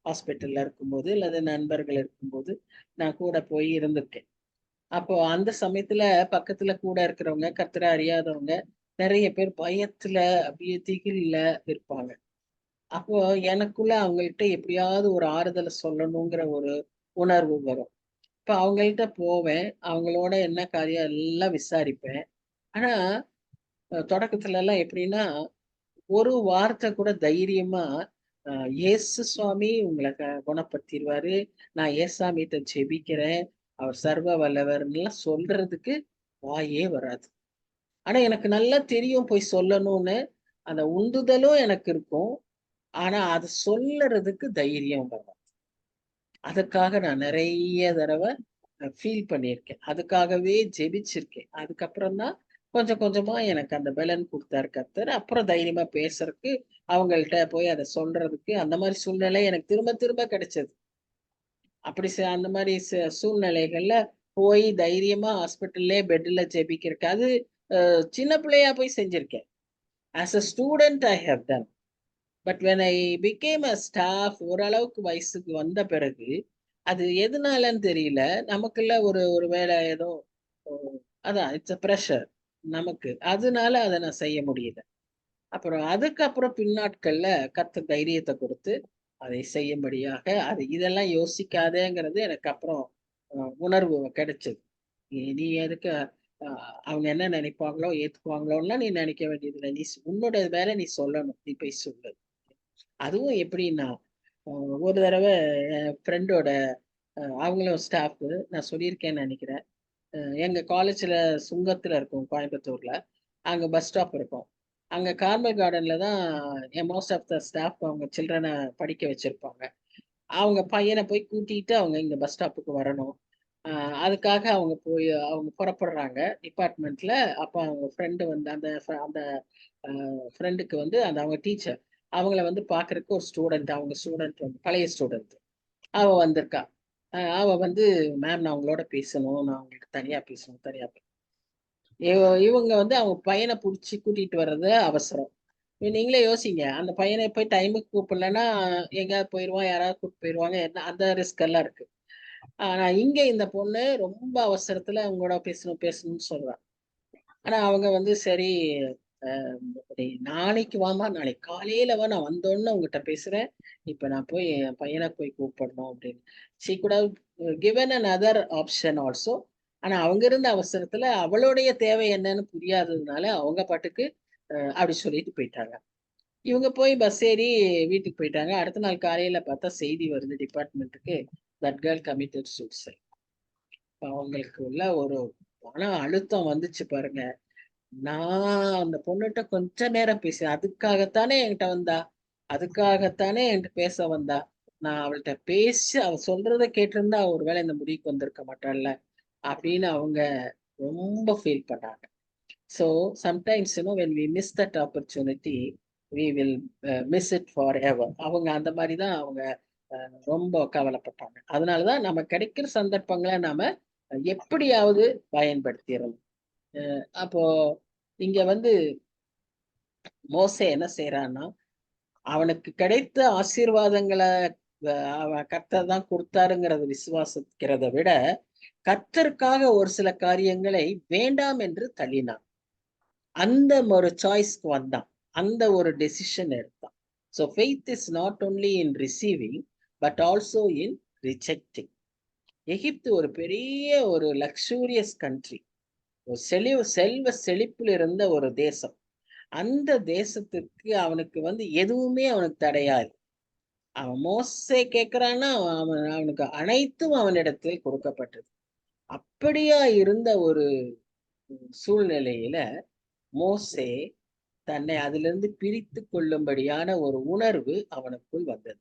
ஹாஸ்பிட்டல்ல இருக்கும்போது, அல்லது நண்பர்கள் இருக்கும்போது, நான் கூட போய் இருந்திருக்கேன். அப்போ அந்த சமயத்துல பக்கத்துல கூட இருக்கிறவங்க, கர்த்தர அறியாதவங்க, நெறைய பேர் பயத்துல, அப்படியே திகில்ல இருப்பாங்க. அப்போ எனக்குள்ள அவங்கள்ட்ட எப்படியாவது ஒரு ஆறுதல சொல்லணுங்கிற ஒரு உணர்வு வரும். இப்ப அவங்கள்ட்ட போவேன். அவங்களோட என்ன காரியம் எல்லாம் விசாரிப்பேன். ஆனா, தொடக்கத்துலலாம் எப்படின்னா, ஒரு வார்த்தை கூட தைரியமா, "இயேசு சுவாமி உங்கள குணப்படுத்திருவாரு. நான் ஏசாமிட்ட ஜெபிக்கிறேன். அவர் சர்வ வல்லவர்ன்னுலாம்" சொல்றதுக்கு வாயே வராது. ஆனா எனக்கு நல்லா தெரியும் போய் சொல்லணும்னு. அந்த உந்துதலும் எனக்கு இருக்கும். ஆனா அத சொல்லறதுக்கு தைரியம் வராது. அதுக்காக நான் நெறைய தடவ ஃபீல் பண்ணியிருக்கேன். அதுக்காகவே ஜெபிச்சிருக்கேன். அதுக்கப்புறம் தான் கொஞ்சம் கொஞ்சமா எனக்கு அந்த பலன் குடுத்தாரு கர்த்தர். அப்புறம் தைரியமா பேசுறதுக்கு, அவங்கள்ட்ட போய் அத சொல்றதுக்கு, அந்த மாரி சூழ்நிலை எனக்கு திரும்ப திரும்ப கிடைச்சது. அப்படி அந்த மாரி சூழ்நிலைகள்ல போய் தைரியமா ஹாஸ்பிட்டல்லயே பெட்ல ஜெபிக்கிறக்கு. அது சின்ன பிள்ளையா போய் செஞ்சிருக்கேன். As a student I have done. But when I became a staff ஓரளவுக்கு வயசுக்கு வந்த பிறகு, அது எதுனாலன்னு தெரியல. நமக்குள்ள ஒரு ஒரு வேளை ஏதோ ஓ அதான் இட்ஸ் அ பிரஷர் நமக்கு. அதனால அத நான் செய்ய முடியல. அதுக்கப்புறம் பின்னாட்கள்ல கர்த்தர் தைரியத்த குடுத்து, அதை செய்யும்படியாக இதெல்லாம் யோசிக்காதேங்கிறது எனக்கு அப்புறம் உணர்வு கிடைச்சது. நீ எதுக்கு அ அவங்க என்ன நினைப்பாங்களோ, ஏத்துக்குவாங்களோன்னுலாம் நீ நினைக்க வேண்டியதில்ல. உன்னோட வேலை நீ சொல்லணும். நீ போய் சொல்லு. அதுவும் எப்படின்னா, அ ஒரு தடவ என் ஃப்ரெண்டோட அவங்களும் ஸ்டாஃப் நான் சொல்லியிருக்கேன்னு நெனைக்கிறேன். எங்க காலேஜ்ல சுங்கத்துல இருக்கும் கோயம்புத்தூர்ல. அங்க பஸ் ஸ்டாப் இருக்கும். அங்க கார்மல் கார்டன்ல தான் மோஸ்ட் ஆஃப் த ஸ்டாஃப் அவங்க சில்ட்ரன படிக்க வச்சிருப்பாங்க. அவங்க பையன போய் கூட்டிட்டு அவங்க இங்க பஸ் ஸ்டாப்புக்கு வரணும். அ அதுக்காக அவங்க புறப்படுறாங்க டிபார்ட்மெண்ட்ல. அப்ப அவங்க ஃப்ரெண்ட் வந்து அந்த அ ஃப்ரெண்டுக்கு வந்து அவங்க டீச்சர். அவங்கள வந்து பார்க்கறக்கு ஒரு அவங்க ஸ்டூடண்ட் வந்து பழைய ஸ்டூடண்ட். அவ வந்திருக்கா. அவ வந்து, "மேம் நான் உங்களோட பேசணும். நான் உங்களுக்கு தனியா பேசணும், தனியா இவங்க வந்து அவங்க பையன புடிச்சு கூட்டிட்டு வர்றது அவசரம். நீங்களே யோசிங்க. அந்த பையன போய் டைமுக்கு கூப்பிடலன்னா, எங்கேயாவது போயிருவான், யாராவது கூட்டிட்டு போயிருவாங்க. அந்த ரிஸ்க் எல்லாம் இருக்கு. ஆனா இங்க இந்த பொண்ணு ரொம்ப அவசரத்துல அவங்களோட பேசணும்னு சொல்றா. ஆனா அவங்க வந்து சரி, அ நாளைக்கு வாம்மா, நாளைக்கு காலையில வா, நான் வந்தோனே உன்கிட்ட பேசுறேன். இப்ப நான் போய் என் பையன போய் கூப்பிடணும் அப்படின்னு. She could have given another option also. ஆனா அவங்க இருந்த அவசரத்துல அவளுடைய தேவை என்னன்னு புரியாததுனால அவங்க பாட்டுக்கு அப்படி சொல்லிட்டு போயிட்டாங்க. இவங்க போய் பஸ் ஏறி வீட்டுக்கு போயிட்டாங்க. அடுத்த நாள் காலையில பார்த்தா செய்தி வருது டிபார்ட்மெண்ட்டுக்கு, தட் கேர்ள் கமிட்டட் சூசைட். அவங்களுக்கு உள்ள ஒரு மன அழுத்தம் வந்துச்சு பாருங்க. நான் அந்த பொண்ணுட்ட கொஞ்ச நேரம் பேசினேன். அதுக்காகத்தானே என்கிட்ட வந்தா. அதுக்காகத்தானே என்கிட்ட பேச வந்தா. நான் அவள்ட்ட பேசி அவ சொல்றத கேட்டிருந்தா ஒருவேளை இந்த முடிவுக்கு வந்திருக்க மாட்டாள்ல. அப்படின்னு அவங்க ரொம்ப ஃபீல் பண்ணாங்க. So sometimes when we miss that opportunity we will miss it forever. அவங்க அந்த மாரி தான் அவங்க ரொம்ப கவலைப்பட்டாங்க. அதனால தான் நம்ம கிடைக்கிற சந்தர்ப்பங்கள நாம எப்படியாவது பயன்படுத்திறணும். அப்போ இங்க வந்து மோசே என்ன செய்றான்னா, அவனுக்கு கிடைத்த ஆசீர்வாதங்கள அவன் கர்த்தர் தான் குடுத்தாருங்கிறத விசுவாசிக்கிறத விட, கர்த்தருக்காக ஒரு சில காரியங்களை வேண்டாம் என்று தள்ளினான். அந்த ஒரு சாய்ஸ்க்கு வந்தான். அந்த ஒரு டெசிஷன் எடுத்தான். So faith is not only in receiving, but also in rejecting. எகிப்து ஒரு பெரிய ஒரு லக்ஸூரியஸ் கன்ட்ரி. ஒரு செல்வ செழிப்பில் இருந்த ஒரு தேசம். அந்த தேசத்திற்கு அவனுக்கு வந்து எதுவுமே அவனுக்கு தடையா இல்ல. அவன் மோசே கேட்கிறான்னா அவனுக்கு அனைத்தும் அவனிடத்தில் கொடுக்கப்பட்டது. அப்படியா இருந்த ஒரு சூழ்நிலையில மோசே தன்னை அதிலிருந்து பிரித்து கொள்ளும்படியான ஒரு உணர்வு அவனுக்குள் வந்தது.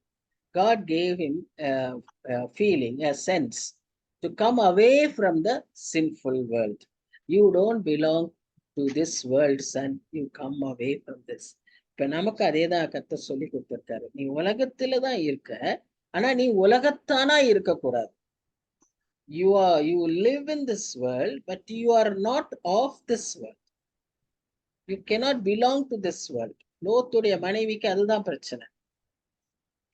God gave him a feeling, a sense to come away from the sinful world. You don't belong to this world, son. You come away from this. இப்ப நமக்கு அதேதான் கர்த்தர் சொல்லி கொடுத்திருக்காரு. நீ உலகத்துல தான் இருக்க, ஆனா நீ உலகத்தானா இருக்கக்கூடாது. You live in this world, but you are not of this world. You cannot belong to this world. லோத்துடைய மனைவிக்கு அதுதான் பிரச்சனை.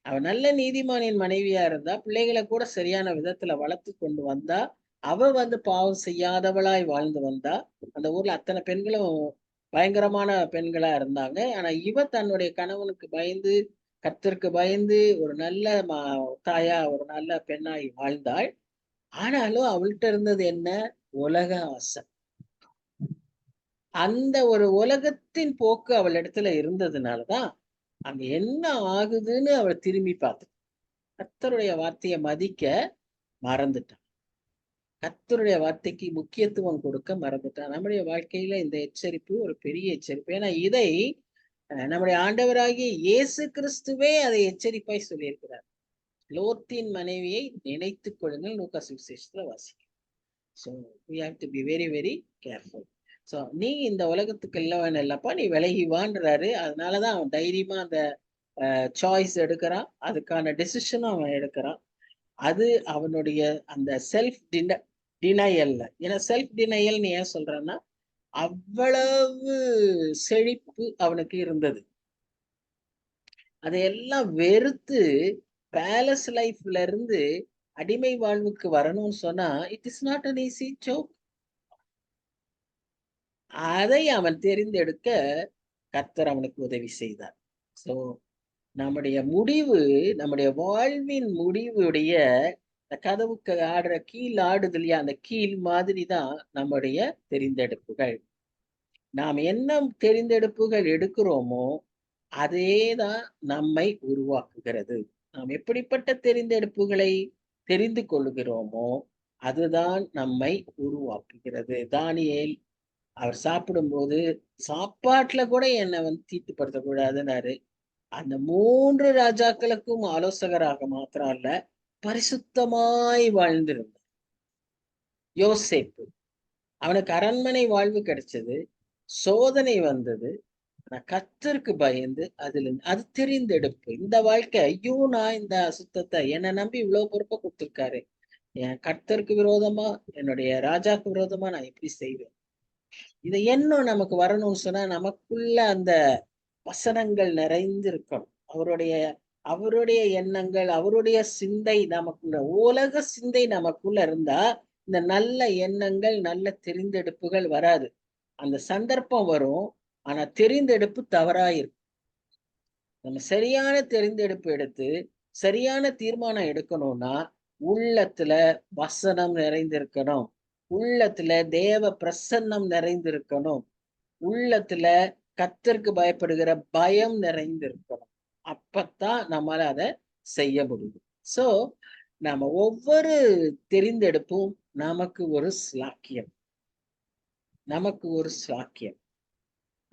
அவ நல்ல நீதிமானின் மனைவியா இருந்தா, பிள்ளைகளை கூட சரியான விதத்துல வளர்த்து கொண்டு வந்தா, அவ பாவம் செய்யாதவளாய் வாழ்ந்து வந்தா. அந்த ஊர்ல அத்தனை பெண்களும் பயங்கரமான பெண்களா இருந்தாங்க. ஆனா இவ தன்னுடைய கணவனுக்கு பயந்து, கர்த்தருக்கு பயந்து ஒரு நல்ல தாயா, ஒரு நல்ல பெண்ணாய் வாழ்ந்தாள். ஆனாலும் அவள்கிட்ட இருந்தது என்ன? உலக ஆசை. அந்த ஒரு உலகத்தின் போக்கு அவள் இடத்துல இருந்ததுனாலதான் அங்க என்ன ஆகுதுன்னு அவள் திரும்பி பார்த்து கர்த்தருடைய வார்த்தையை மதிக்க மறந்துட்டான். கர்த்தருடைய வார்த்தைக்கு முக்கியத்துவம் கொடுக்க மறந்துட்டான். நம்முடைய வாழ்க்கையில இந்த எச்சரிப்பு ஒரு பெரிய எச்சரிப்பு. ஏன்னா இதை நம்முடைய ஆண்டவராகிய இயேசு கிறிஸ்துவே அதை எச்சரிப்பாய் சொல்லியிருக்கிறார். லோத்தின் மனைவியை நினைத்துக் கொள்ளுங்கள், லூக்கா சுவிசேஷத்துல வாசிக்கும். So we have to be very very careful. So நீ இந்த உலகத்துக்கு இல்லவன் இல்லப்பா, நீ விலகிவான்றாரு. அதனாலதான் அவன் தைரியமா அந்த சாய்ஸ் எடுக்கிறான், அதுக்கான டெசிஷனும் அவன் எடுக்கிறான். அது அவனுடைய அந்த செல்ஃப் டினையல்ல. ஏன்னா செல்ஃப் டினையல் நீ ஏன் சொல்றன்னா, அவ்வளவு செழிப்பு அவனுக்கு இருந்தது. அதையெல்லாம் வெறுத்து பேலஸ் லைஃப்ல இருந்து அடிமை வாழ்வுக்கு வரணும்னு சொன்னா it is not an easy joke. அதை அவன் தெரிந்தெடுக்க கர்த்தர் அவனுக்கு உதவி செய்தார். சோ நம்முடைய முடிவு, நம்முடைய வாழ்வின் முடிவுடைய கதவுக்கு ஆடுற கீழ் ஆடுது இல்லையா, அந்த கீழ் மாதிரி தான் நம்முடைய தெரிந்தெடுப்புகள். நாம் என்ன தெரிந்தெடுப்புகள் எடுக்கிறோமோ அதேதான் நம்மை உருவாக்குகிறது. நாம் எப்படிப்பட்ட தெரிந்தெடுப்புகளை தெரிந்து கொள்கிறோமோ அதுதான் நம்மை உருவாக்குகிறது. தானியேல் அவர் சாப்பிடும்போது சாப்பாட்டுல கூட என்னை தீட்டுப்படுத்தக்கூடாதுன்னாரு. அந்த 3 ராஜாக்களுக்கும் ஆலோசகராக மாத்திரம் அல்ல, பரிசுத்தமாய் வாழ்ந்திருந்தார். யோசேப்பு, அவனுக்கு அரண்மனை வாழ்வு கிடைச்சது, சோதனை வந்தது, கர்த்தருக்கு பயந்து அது தெரிந்தெடுப்பு. இந்த வாழ்க்கை, ஐயோ நான் இந்த அசுத்தத்தை என்னை நம்பி இவ்வளவு பொறுப்பை கொடுத்திருக்காரு, என் கர்த்தருக்கு விரோதமா, என்னுடைய ராஜாக்கு விரோதமா நான் எப்படி செய்வேன்? இதை இன்னும் நமக்கு வரணும்னு சொன்னா நமக்குள்ள அந்த வசனங்கள் நிறைந்திருக்கணும். அவருடைய எண்ணங்கள், அவருடைய சிந்தை நமக்குள்ள, உலக சிந்தை நமக்குள்ள இருந்தா இந்த நல்ல எண்ணங்கள், நல்ல தெரிந்தெடுப்புகள் வராது. அந்த சந்தர்ப்பம் வரும், ஆனா தெரிந்தெடுப்பு தவறாயிருக்கும். நம்ம சரியான தெரிந்தெடுப்பு எடுத்து சரியான தீர்மானம் எடுக்கணும்னா உள்ளத்துல வசனம் நிறைந்திருக்கணும், உள்ளத்துல தேவ பிரசன்னம் நிறைந்திருக்கணும், உள்ளத்துல கர்த்தருக்கு பயப்படுகிற பயம் நிறைந்திருக்கணும். அப்பத்தான் நம்மளால அதை செய்ய முடியும். சோ நம்ம ஒவ்வொரு தெரிந்தெடுப்பும் நமக்கு ஒரு ஸ்லாக்கியம், நமக்கு ஒரு ஸ்லாக்கியம்.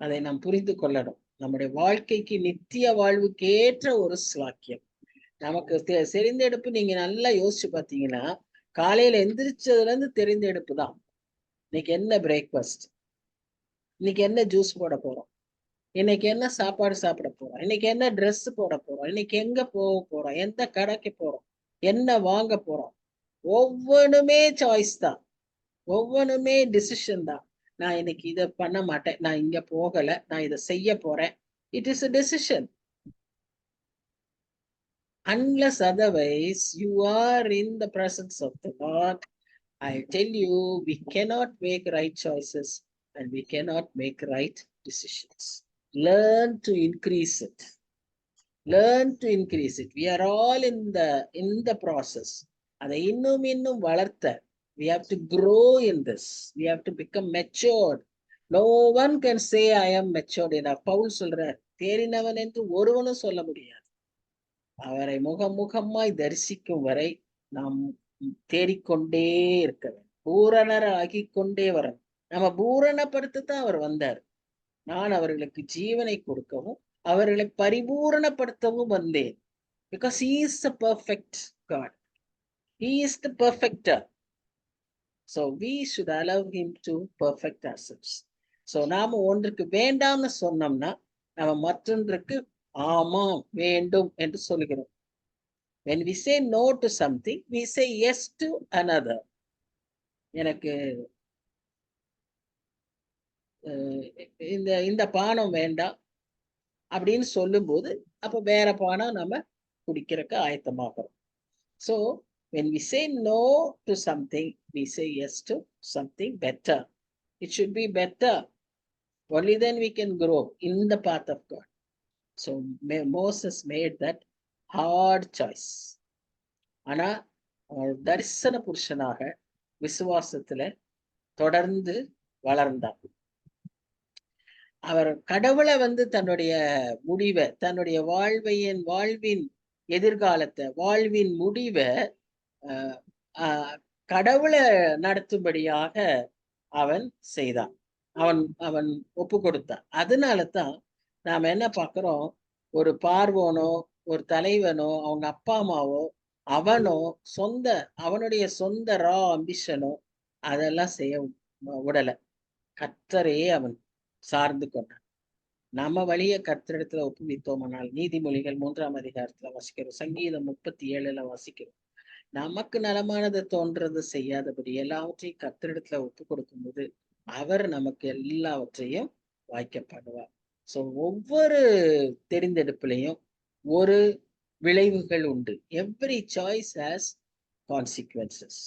அதை நாம் புரிந்து கொள்ளணும். நம்முடைய வாழ்க்கைக்கு நித்திய வாழ்வுக்கு ஏற்ற ஒரு ஸ்லாக்கியம். நமக்கு தெரிந்தெடுப்பு நீங்க நல்லா யோசிச்சு பார்த்தீங்கன்னா, காலையில எந்திரிச்சதுல இருந்து தெரிந்தெடுப்பு தான். இன்னைக்கு என்ன பிரேக்ஃபாஸ்ட், இன்னைக்கு என்ன ஜூஸ் போட போறோம், இன்னைக்கு என்ன சாப்பாடு சாப்பிட போறோம், இன்னைக்கு என்ன ட்ரெஸ் போட போறோம், இன்னைக்கு எங்க போக போறோம், எந்த கடைக்கு போறோம், என்ன வாங்க போறோம், ஒவ்வொன்றுமே சாய்ஸ் தான், ஒவ்வொன்றுமே டிசிஷன் தான். நான் இன்னைக்கு இதை பண்ண மாட்டேன், நான் இங்க போகல, நான் இதை செய்ய போறேன். It is a decision. Unless otherwise you are in the presence of the Lord, I tell you, we cannot make right choices and we cannot make right decisions. Learn to increase it. Learn to increase it. We are all in the process. அதை இன்னும் வளர்த்த, we have to grow in this. We have to become matured. No one can say I am matured enough. Pavul சொல்றார், தேறினவன் என்று ஒருவனும் சொல்ல முடியாது. அவரை முகமுகமாய் தரிசிக்கும் வரை நாம் தேடிக்கொண்டே இருக்க வேண்டும். பூரணர் ஆகிக் கொண்டே வரணும். நம்ம பூரணப்படுத்தத்தான் அவர் வந்தார். நான் அவர்களுக்கு ஜீவனை கொடுக்கவும் அவர்களை பரிபூரணப்படுத்தவும் வந்தேன். Because he is the perfect God. He is the perfecter. So we should allow him to perfect ourselves. So நாம ஒன்றுக்கு வேண்டாம்னு சொன்னோம்னா நம்ம மற்றொன்றுக்கு ஆமாம் வேண்டும் என்று சொல்கிறோம். When we say no to something, we say yes to another. எனக்கு இந்த பானம் வேண்டாம் அப்படின்னு சொல்லும்போது அப்ப வேற பானம் நம்ம குடிக்கிறதுக்கு ஆயத்தமாகிறோம். So when we say no to something, we say yes to something better. It should be better. Only then we can grow in the path of God. So Moses made that hard choice. ஆனா தரிசன புருஷனாக விசுவாசத்துல தொடர்ந்து வளர்ந்தார். அவர் கடவுளை தன்னுடைய முடிவை, தன்னுடைய வாழ்வின் எதிர்காலத்தை, வாழ்வின் முடிவை கடவுளை நடத்தும்படியாக அவன் செய்தான். அவன் ஒப்பு கொடுத்தான். அதனாலதான் நாம என்ன பார்க்கிறோம், ஒரு பார்வோனோ ஒரு தலைவனோ அவங்க அப்பா அம்மாவோ அவனோ அவனுடைய சொந்த ரா அம்பிஷனோ அதெல்லாம் செய்ய விடல. கர்த்தரையே அவன் சார்ந்து கொண்டான். நம்ம வழிய கர்த்தரிடத்துல ஒப்புவித்தோமானால், நீதிமொழிகள் 3ஆம் அதிகாரத்துல வாசிக்கிறோம், சங்கீதம் 37ல வாசிக்கிறோம், நமக்கு நலமானதை தோன்றது செய்யாதபடி எல்லாவற்றையும் கர்த்தரிடத்துல ஒப்பு கொடுக்கும்போது அவர் நமக்கு எல்லாவற்றையும் வாய்க்கப்படுவார். சோ ஒவ்வொரு தெரிந்தெடுப்புலையும் ஒரு விளைவுகள் உண்டு. Every choice has consequences.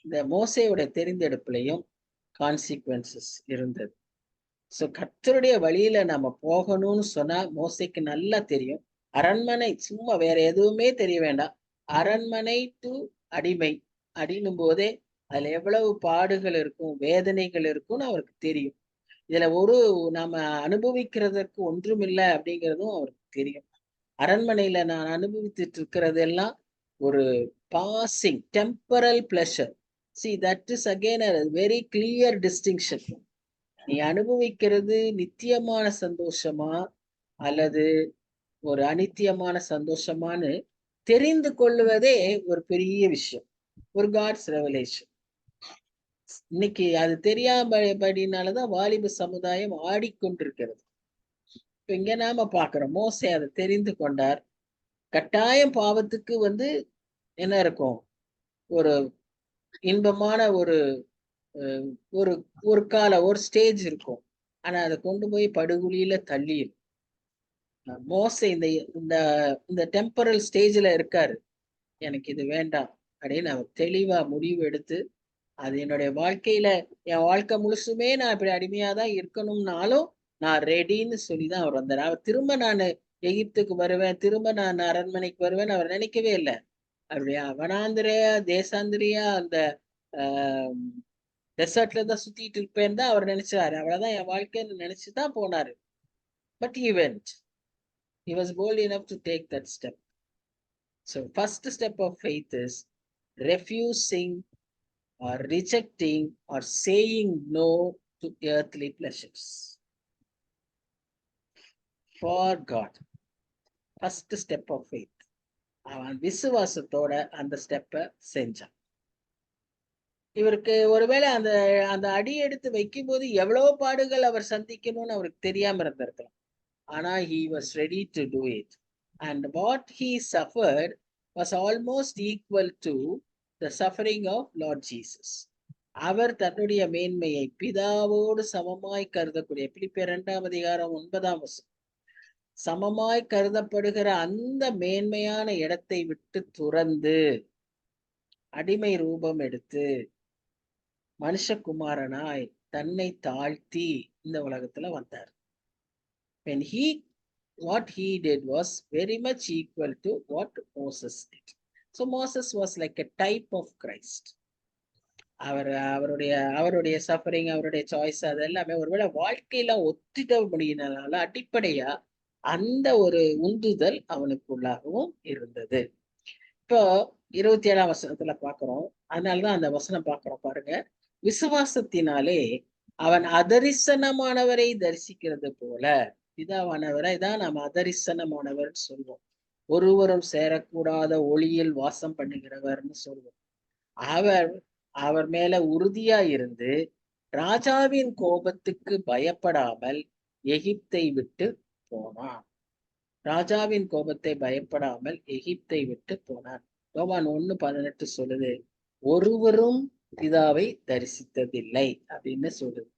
இந்த மோசேயோட தெரிந்தெடுப்புலையும் கான்சிக்வன்சஸ் இருந்தது. சோ கர்த்தருடைய வழியில நம்ம போகணும்னு சொன்னா மோசேக்கு நல்லா தெரியும். அரண்மனை சும்மா வேற எதுவுமே தெரிய வேண்டாம். அரண்மனை டு அடிமை அப்படின்னும் போதே அதுல எவ்வளவு பாடுகள் இருக்கும், வேதனைகள் இருக்கும்னு அவருக்கு தெரியும். இதுல நாம அனுபவிக்கிறதுக்கு ஒன்றுமில்லை அப்படிங்கிறதும் அவருக்கு தெரியும். அரண்மனையில நான் அனுபவித்துட்டு இருக்கிறது எல்லாம் ஒரு passing temporal pleasure. See, that is again a very clear distinction. நீ அனுபவிக்கிறது நித்தியமான சந்தோஷமா அல்லது ஒரு அனித்தியமான சந்தோஷமானு தெரிந்து கொள்வதே ஒரு பெரிய விஷயம், ஒரு காட்ஸ் ரெவலேஷன். இன்னைக்கு அது தெரியாமபடினாலதான் வாலிப சமுதாயம் ஆடிக்கொண்டிருக்கிறது. இப்ப இங்க நாம பாக்குறோம், மோசே அதை தெரிந்து கொண்டார். கட்டாயம் பாவத்துக்கு என்ன இருக்கும், ஒரு இன்பமான ஒரு ஒரு கால ஒரு ஸ்டேஜ் இருக்கும். ஆனா அதை கொண்டு போய் படுகொலியில தள்ளிடும். மோசே இந்த டெம்பரல் ஸ்டேஜ்ல இருக்காரு. எனக்கு இது வேண்டாம் அப்படின்னு அவர் தெளிவா முடிவு எடுத்து, அது என்னுடைய வாழ்க்கையில என் வாழ்க்கை முழுசுமே நான் இப்படி அடிமையாதான் இருக்கணும்னாலும் நான் ரெடின்னு சொல்லிதான் அவர் வந்தார். அவர் திரும்ப நான் எகிப்துக்கு வருவேன், திரும்ப நான் அரண்மனைக்கு வருவேன் அவர் நினைக்கவே இல்லை. அப்படியா வனாந்திரையா தேசாந்திரியா அந்த டெசர்ட்ல தான் சுத்திட்டு இருப்பேன்னு தான் அவர் நினைச்சாரு. அவ்வளவுதான் என் வாழ்க்கைன்னு நினைச்சுதான் போனாரு. But he was bold enough to take that step. So first step of faith is refusing or rejecting or saying no to earthly pleasures for God. First step of faith. அவன் விசுவாசத்தோட அந்த ஸ்டெப்பை செஞ்சான். இவருக்கு ஒருவேளை அந்த அடி எடுத்து வைக்கும் போது எவ்வளவு பாடுகள் அவர் சந்திக்கணும்னு அவருக்கு தெரியாம இருந்திருக்கலாம். ஆனா he was ready to do it, and what he suffered was almost equal to the suffering of Lord Jesus. அவர் தன்னுடைய மேன்மையை பிதாவோடு சமமாய் கருதக்கூடிய பிலிப்பியர் 2ஆம் அதிகாரம் 9ஆம் வசனம், சமமாய் கருதப்படுகிற அந்த மேன்மையான இடத்தை விட்டு துறந்து அடிமை ரூபம் எடுத்து மனுஷகுமாரனாய் தன்னை தாழ்த்தி இந்த உலகத்துல வந்தார். When what he did was very much equal to what Moses did. So Moses was like a type of Christ. அவருடைய சஃபரிங், அவருடைய சாய்ஸ், அது எல்லாமே ஒருவேளை வாழ்க்கையில ஒத்திட முடியினால அடிப்படையா அந்த ஒரு உந்துதல் அவனுக்குள்ளாகவும் இருந்தது. இப்போ 27ஆம் வசனத்துல பாக்குறோம். அதனாலதான் அந்த வசனம் பாக்குறோம் பாருங்க. விசுவாசத்தினாலே அவன் அதரிசனமானவரை தரிசிக்கிறது போல, பிதாவானவரை தான் நாம் அதரிசனமானவர் சொல்வோம். ஒருவரும் சேரக்கூடாத ஒளியில் வாசம் பண்ணுகிறவர்னு சொல்வோம். அவர் அவர் மேல உறுதியா இருந்து ராஜாவின் கோபத்துக்கு பயப்படாமல் எகிப்தை விட்டு போனான். ராஜாவின் கோபத்தை பயப்படாமல் எகிப்தை விட்டு போனான். யோவான் 1:18 சொல்லுது, ஒருவரும் பிதாவை தரிசித்ததில்லை அப்படின்னு சொல்லுது.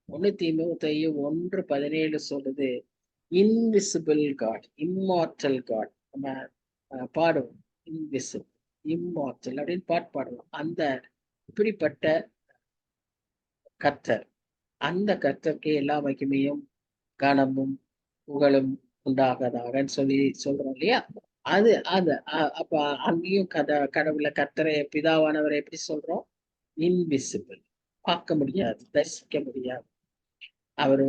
1 தீமோத்தேயு 1:17 சொல்லுது, இன்விசிபிள் காட், இம்மார்டல் காட். நம்ம பாடுவோம், இன்விசிபிள் இம்மார்டல் அப்படின்னு பாட்டு பாடுவோம். அந்த இப்படிப்பட்ட கர்த்தர், அந்த கர்த்தருக்கு எல்லா மகிமையும் கனமும் புகழும் உண்டாகதாகன்னு சொல்லி சொல்றோம் இல்லையா? அது அது அப்ப அங்கேயும் கடவுளை கர்த்தரை பிதாவானவரை எப்படி சொல்றோம்? இன்விசிபிள், பார்க்க முடியாது, தரிசிக்க முடியாது. அவர்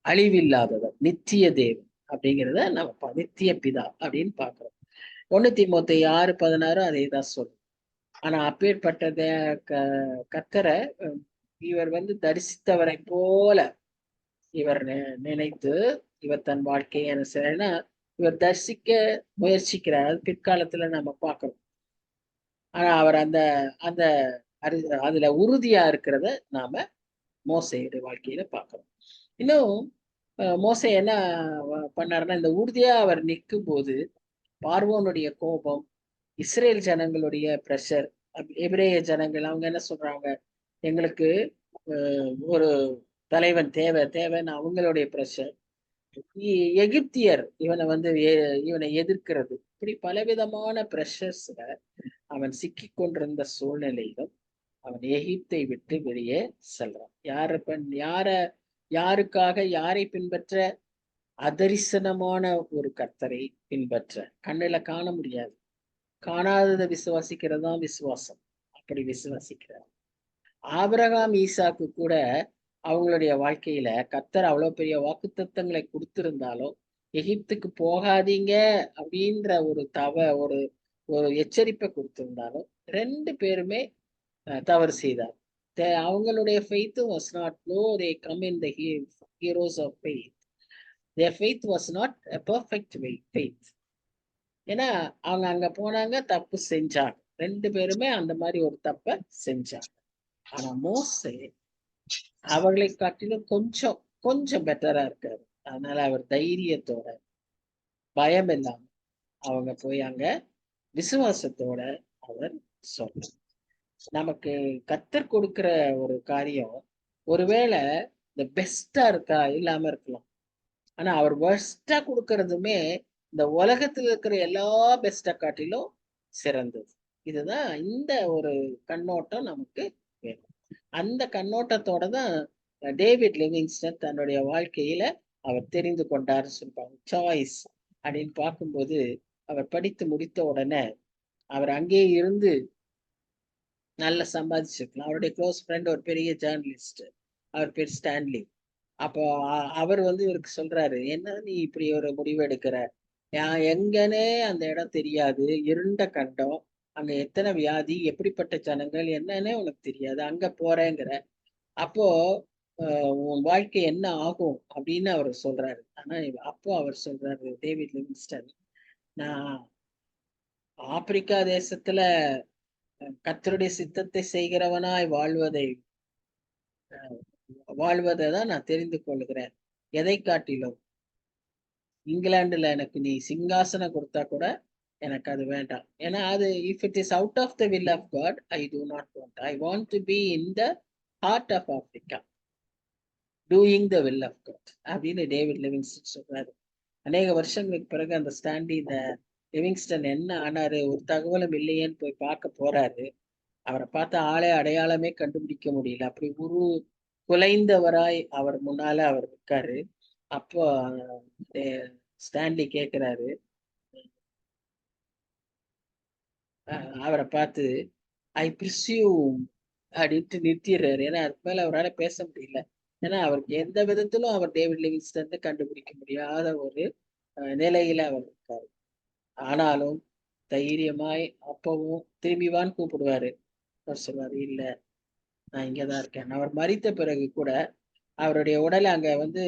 அழிவில்லாதவர், நித்திய தேவன் அப்படிங்கிறத நம்ம நித்திய பிதா அப்படின்னு பாக்குறோம். 1 தீமோத்தேயு 6:16 அதே தான் சொல்லும். ஆனா அப்பேற்பட்ட கர்த்தரை இவர் தரிசித்தவரை போல இவர் நினைத்து இவர் தன் வாழ்க்கையை என்ன செய்யறா, இவர் தரிசிக்க முயற்சிக்கிறார். அது பிற்காலத்துல நம்ம பார்க்கிறோம். ஆனா அவர் அந்த அந்த அதுல உறுதியா இருக்கிறத நாம மோசேயுடைய வாழ்க்கையில பார்க்கிறோம். இன்னும் மோசே என்ன பண்ணாருன்னா, இந்த உறுதியா அவர் நிற்கும் போது பார்வோனுடைய கோபம், இஸ்ரேல் ஜனங்களுடைய பிரஷர், எபிரேய ஜனங்கள் அவங்க என்ன சொல்றாங்க, எங்களுக்கு ஒரு தலைவன் தேவைன்னு அவங்களுடைய பிரஷர், எகிப்தியர் இவனை எதிர்க்கிறது, இப்படி பலவிதமான பிரஷர்ஸ்ல அவன் சிக்கி கொண்டிருந்த சூழ்நிலையிலும் அவன் எகிப்தை விட்டு வெளியே செல்றான். யாருக்காக, யாரை பின்பற்ற? அதரிசனமான ஒரு கர்த்தரை பின்பற்ற. கண்ணுல காண முடியாது, காணாததை விசுவாசிக்கிறது தான் விசுவாசம். அப்படி விசுவாசிக்கிறார். ஆபிரகாம் ஈசாக்கு கூட அவங்களுடைய வாழ்க்கையில கர்த்தர் அவ்வளவு பெரிய வாக்குத்தத்தங்களை கொடுத்திருந்தாலும் எகிப்துக்கு போகாதீங்க அப்படின்ற ஒரு ஒரு எச்சரிப்பை கொடுத்திருந்தாலும் 2 பேருமே தவறு செய்தார். அவங்களுடைய faith was not low, they come in the heroes of faith. Their faith was not a perfect faith. ஏன்னா அவங்க அங்க போனாங்க, தப்பு செஞ்சாங்க. 2 பேருமே அந்த மாதிரி ஒரு தப்பை செஞ்சாங்க. ஆனா மோசே அவர்களை காட்டிலும் கொஞ்சம் கொஞ்சம் பெட்டரா இருக்காரு. அதனால அவர் தைரியத்தோட, பயம் இல்லாம அவங்க போய் அங்க விசுவாசத்தோட அவர் சொல்றார். நமக்கு கர்த்தர் கொடுக்கிற ஒரு காரியம் ஒருவேளை இந்த பெஸ்டா இருக்கா, இல்லாம இருக்கலாம். ஆனா அவர் பெஸ்டா கொடுக்கறதுமே இந்த உலகத்துல இருக்கிற எல்லா பெஸ்டா காட்டிலும் சிறந்தது. இதுதான் இந்த ஒரு கண்ணோட்டம் நமக்கு வேணும். அந்த கண்ணோட்டத்தோட தான் டேவிட் லிவிங்ஸ்டன் தன்னுடைய வாழ்க்கையில அவர் தெரிந்து கொண்டார் சொல்றாங்க. சாய்ஸ் அப்படின்னு பார்க்கும்போது அவர் படித்து முடித்த உடனே அவர் அங்கே இருந்து நல்லா சம்பாதிச்சிருக்கலாம். அவருடைய க்ளோஸ் ஃப்ரெண்ட் ஒரு பெரிய ஜேர்னலிஸ்ட், அவர் பேர் ஸ்டான்லி. அப்போ அவர் இவருக்கு சொல்றாரு, என்ன நீ இப்படி ஒரு முடிவு எடுக்கிற, எங்கன்னே அந்த இடம் தெரியாது, இருண்ட கண்டம், அங்க எத்தனை வியாதி, எப்படிப்பட்ட ஜனங்கள் என்னன்னே உனக்கு தெரியாது, அங்க போறேங்கிற, அப்போ உன் வாழ்க்கை என்ன ஆகும் அப்படின்னு அவர் சொல்றாரு. ஆனா அப்போ அவர் சொல்றாரு, டேவிட் லிவிங்ஸ்டன், நான் ஆப்பிரிக்கா தேசத்துல கர்த்தருடைய சித்தத்தை செய்கிறவனாய் வாழ்வதை தான் நான் தெரிந்து கொள்கிறேன். எதை காட்டிலும் இங்கிலாந்துல எனக்கு நீ சிங்காசனம் கொடுத்தா கூட எனக்கு அது வேண்டாம். ஏன்னா அது if it is out of the will of God, I do not want. I want to be in the heart of Africa, doing the will of God அப்படின்னு டேவிட் லிவிங்ஸ்டன் சொல்றாரு. அநேக வருஷங்களுக்கு பிறகு அந்த இந்த லிவிங்ஸ்டன் என்ன ஆனாரு, ஒரு தகவலும் இல்லையேன்னு போய் பார்க்க போறாரு. அவரை பார்த்த ஆளே அடையாளமே கண்டுபிடிக்க முடியல, அப்படி குலைந்தவராய் அவர் முன்னால அவர் இருக்காரு. அப்போ ஸ்டான்லி கேட்கிறாரு, அவரை பார்த்து, ஐ பிரிசியூம் அப்படின்ட்டு நிறுத்திடுறாரு. ஏன்னா அதுக்கு மேல அவரால் பேச முடியல. ஏன்னா அவருக்கு எந்த விதத்திலும் அவர் டேவிட் லிவிங்ஸ்டன் கண்டுபிடிக்க முடியாத ஒரு நிலையில அவர் இருக்காரு. ஆனாலும் தைரியமாய் அப்பவும் திரும்பிவான்னு கூப்பிடுவாரு. அவர் சொல்வாரு, இல்ல நான் இங்கதான் இருக்கேன். அவர் மரித்த பிறகு கூட அவருடைய உடலை அங்க வந்து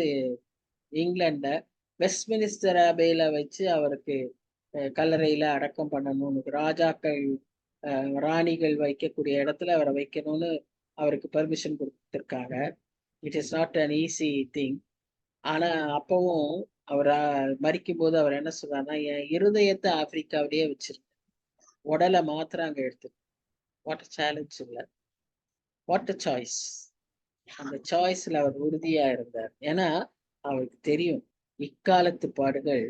இங்கிலாந்துல வெஸ்ட்மினிஸ்டர் அபேல வச்சு அவருக்கு கல்லறையில அடக்கம் பண்ணணும்னு ராஜாக்கள் ராணிகள் வைக்கக்கூடிய இடத்துல அவரை வைக்கணும்னு அவருக்கு பெர்மிஷன் கொடுத்துருக்காங்க. It is not an easy thing. ஆனா அப்பவும் அவர் மரிக்கும் போது அவர் என்ன சொல்றாருன்னா, என் இருதயத்தை ஆப்பிரிக்காவிலேயே வச்சிருக்கு, உடலை மாத்திரம் அங்க எடுத்து. வாட் அ சேலஞ்ச் இல்ல, வாட் அ சாய்ஸ். அந்த சாய்ஸ்ல அவர் உறுதியா இருந்தார். ஏன்னா அவருக்கு தெரியும் இக்காலத்து பாடுகள்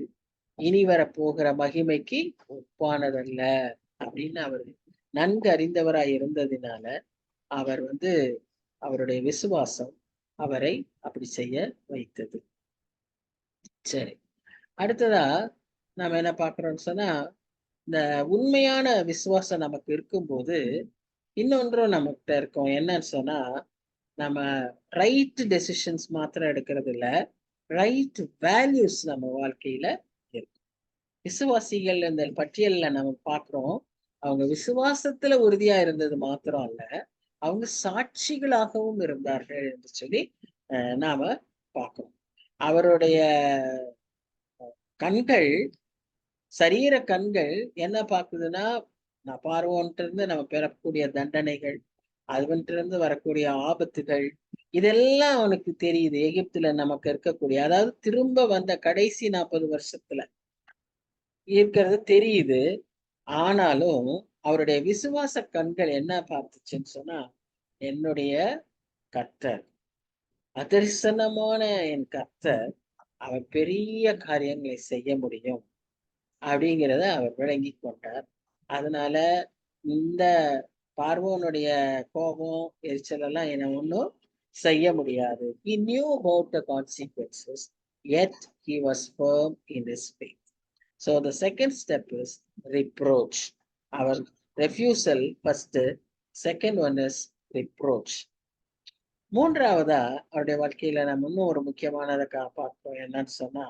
இனி வர போகிற மகிமைக்கு ஒப்பானதல்ல அப்படின்னு அவர் நன்கு அறிந்தவராய் இருந்ததினால அவர் வந்து அவருடைய விசுவாசம் அவரை அப்படி செய்ய வைத்தது. சரி, அடுத்ததா நாம என்ன பார்க்கிறோம்னு சொன்னா, இந்த உண்மையான விசுவாசம் நமக்கு இருக்கும்போது இன்னொன்றும் நம்மகிட்ட இருக்கும். என்னன்னு சொன்னா, நம்ம ரைட் டெசிஷன்ஸ் மாத்திரம் எடுக்கிறது இல்ல, ரைட் வேல்யூஸ் நம்ம வாழ்க்கையில இருக்கும். விசுவாசிகள் இந்த பட்டியல்ல நம்ம பார்க்கிறோம். அவங்க விசுவாசத்துல உறுதியா இருந்தது மாத்திரம் அல்ல, அவங்க சாட்சிகளாகவும் இருந்தார்கள் என்று சொல்லி நாம பார்க்கிறோம். அவருடைய கண்கள், சரீர கண்கள் என்ன பார்க்குதுன்னா, நான் பார்வோன்ட்டு இருந்து நம்ம பெறக்கூடிய தண்டனைகள், அதுவன்ட்டு இருந்து வரக்கூடிய ஆபத்துகள், இதெல்லாம் அவனுக்கு தெரியுது. எகிப்துல நமக்கு இருக்கக்கூடிய, அதாவது திரும்ப வந்த கடைசி 40 வருஷத்துல இருக்கிறது தெரியுது. ஆனாலும் அவருடைய விசுவாச கண்கள் என்ன பார்த்துச்சுன்னு சொன்னா, என்னுடைய கர்த்தர், அதரிசனமான என் கர்த்தர், அவர் பெரிய காரியங்களை செய்ய முடியும் அப்படிங்கிறத அவர் விளங்கி கொண்டார். அதனால இந்த பார்வோனுடைய கோபம், எரிச்சல் எல்லாம் என்ன ஒன்றும் செய்ய முடியாது. He knew about the consequences, yet he was firm in his faith. So the second step is reproach. Our refusal first, second one is reproach. மூன்றாவதா அவருடைய வாழ்க்கையில நம்ம இன்னும் ஒரு முக்கியமானதை பார்ப்போம். என்னன்னு சொன்னா,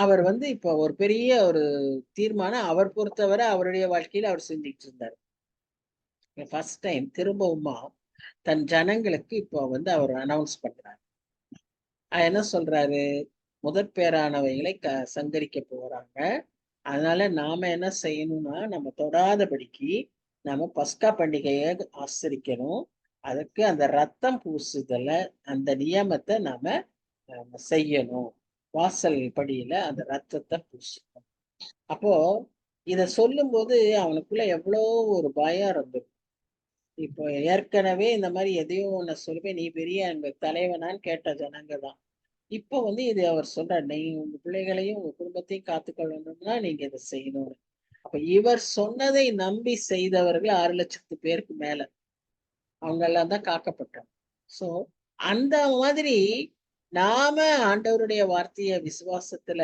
அவர் வந்து இப்ப ஒரு பெரிய ஒரு தீர்மானம் அவர் பொறுத்தவரை அவருடைய வாழ்க்கையில அவர் செஞ்சுட்டு இருந்தார். ஃபர்ஸ்ட் டைம் திரும்பவுமா தன் ஜனங்களுக்கு இப்போ வந்து அவர் அனௌன்ஸ் பண்றாரு. என்ன சொல்றாரு? முதற் பேரானவைகளை சங்கரிக்க போறாங்க. அதனால நாம என்ன செய்யணும்னா, நம்ம தொடாதபடிக்கு நம்ம பஸ்கா பண்டிகையை ஆசரிக்கணும். அதுக்கு அந்த ரத்தம் பூசுதல அந்த நியமத்தை நாம செய்யணும். வாசல் படியில அந்த ரத்தத்தை பூசணும். அப்போ இத சொல்லும் போது அவனுக்குள்ள எவ்வளோ ஒரு பயம் இருந்தது. இப்போ ஏற்கனவே இந்த மாதிரி எதையும் ஒண்ணு சொல்லுவேன், நீ பெரிய எங்க தலைவனான்னு கேட்ட ஜனங்க தான். இப்போ வந்து இது அவர் சொல்றார், நீ உங்க பிள்ளைகளையும் உங்க குடும்பத்தையும் காத்துக்கொள்ளணும்னா நீங்க இதை செய்யணும். அப்ப இவர் சொன்னதை நம்பி செய்தவர்கள் 6 லட்சத்து பேருக்கு மேல அவங்க எல்லாம் தான் காக்கப்பட்டாங்க. சோ அந்த மாதிரி நாம ஆண்டவருடைய வார்த்தைய விசுவாசத்துல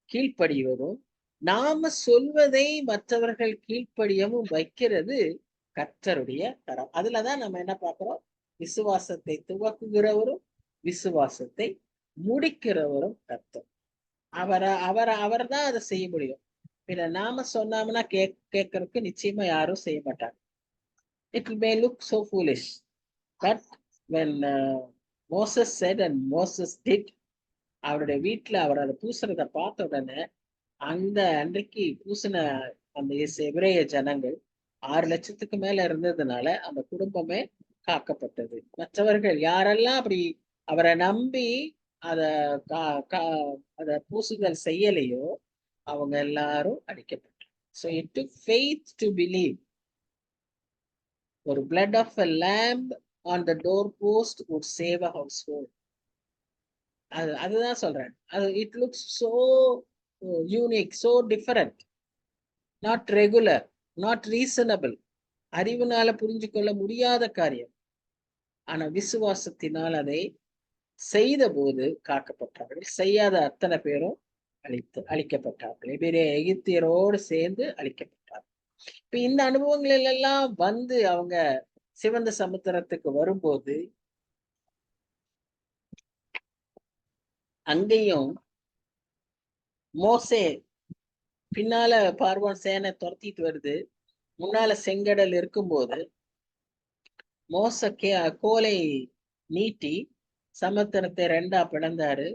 கீழ்ப்படிவதும், நாம சொல்வதை மற்றவர்கள் கீழ்ப்படியவும் வைக்கிறது கர்த்தருடைய கரம். அதுலதான் நம்ம என்ன பார்க்கிறோம்? விசுவாசத்தை துவக்குகிறவரும் விசுவாசத்தை முடிக்கிறவரும் கர்த்தர். அவர் தான் அதை செய்ய முடியும். பின்ன நாம சொன்னோம்னா கேட்கறதுக்கு நிச்சயமா யாரும் செய்ய மாட்டாங்க. It may look so foolish, but when Moses said and Moses did, அவருடைய வீட்டுல அவர் அதை பூசுறத பார்த்த உடனே அந்த அன்றைக்கு பூசின அந்த எபிரேய ஜனங்கள் 6 லட்சத்துக்கு மேல இருந்ததுனால அந்த குடும்பமே காக்கப்பட்டது. மற்றவர்கள் யாரெல்லாம் அப்படி அவரை நம்பி அத பூசுதல் செய்யலையோ அவங்க எல்லாரும் அடிக்கப்பட்டாங்க. So it took faith to believe. ஒரு blood of a lamb on the doorpost would save a household. அதுதான் சொல்றேன். it looks so unique, so different, not regular, not reasonable. அறிவுனால புரிஞ்சு கொள்ள முடியாத காரியம். ஆனா விசுவாசத்தினால் அதை செய்த போது காக்கப்பட்டார்கள். செய்யாத அத்தனை பேரும் அழிக்கப்பட்டார்கள். எகிப்தியரோடு சேர்ந்து அழிக்கப்பட்டார்கள். இப்ப இந்த அனுபவங்கள் எல்லாம் வந்து அவங்க சிவந்த சமுத்திரத்துக்கு வரும்போது அங்கேயும் மோசே பின்னால பார்வோன் சேனை துரத்திட்டு வருது, முன்னால செங்கடல் இருக்கும்போது மோச கோலை நீட்டி சமுத்திரத்தை 2ஆ பிளந்தாரு,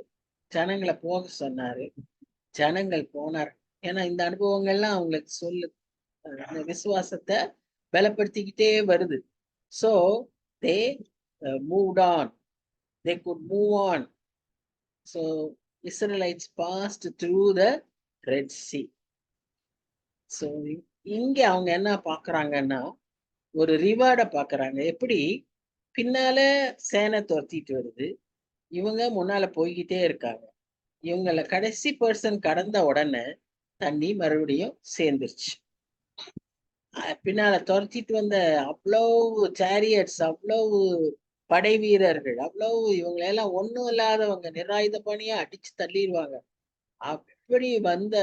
ஜனங்களை போக சொன்னாரு, ஜனங்கள் போனார். ஏன்னா இந்த அனுபவங்கள்லாம் அவங்களுக்கு அந்த விசுவாசத்தை பலப்படுத்திக்கிட்டே வருது. So they moved on, they could move on. So Israelites passed through the Red Sea. So இங்க அவங்க என்ன பாக்குறாங்கன்னா ஒரு ரிவார்டை பாக்குறாங்க. எப்படி பின்னால சேனை துரத்திட்டு வருது, இவங்க முன்னால போய்கிட்டே இருக்காங்க. இவங்கள கடைசி பர்சன் கடந்த உடனே தண்ணி மறுபடியும் சேர்ந்துருச்சு. பின்னால துரத்திட்டு வந்த அவ்வளவு சேரியட்ஸ், அவ்வளவு படை வீரர்கள், அவ்வளவு இவங்களெல்லாம் ஒண்ணும் இல்லாதவங்க நிராயுத பணியா அடிச்சு தள்ளிடுவாங்க. அப்படி வந்த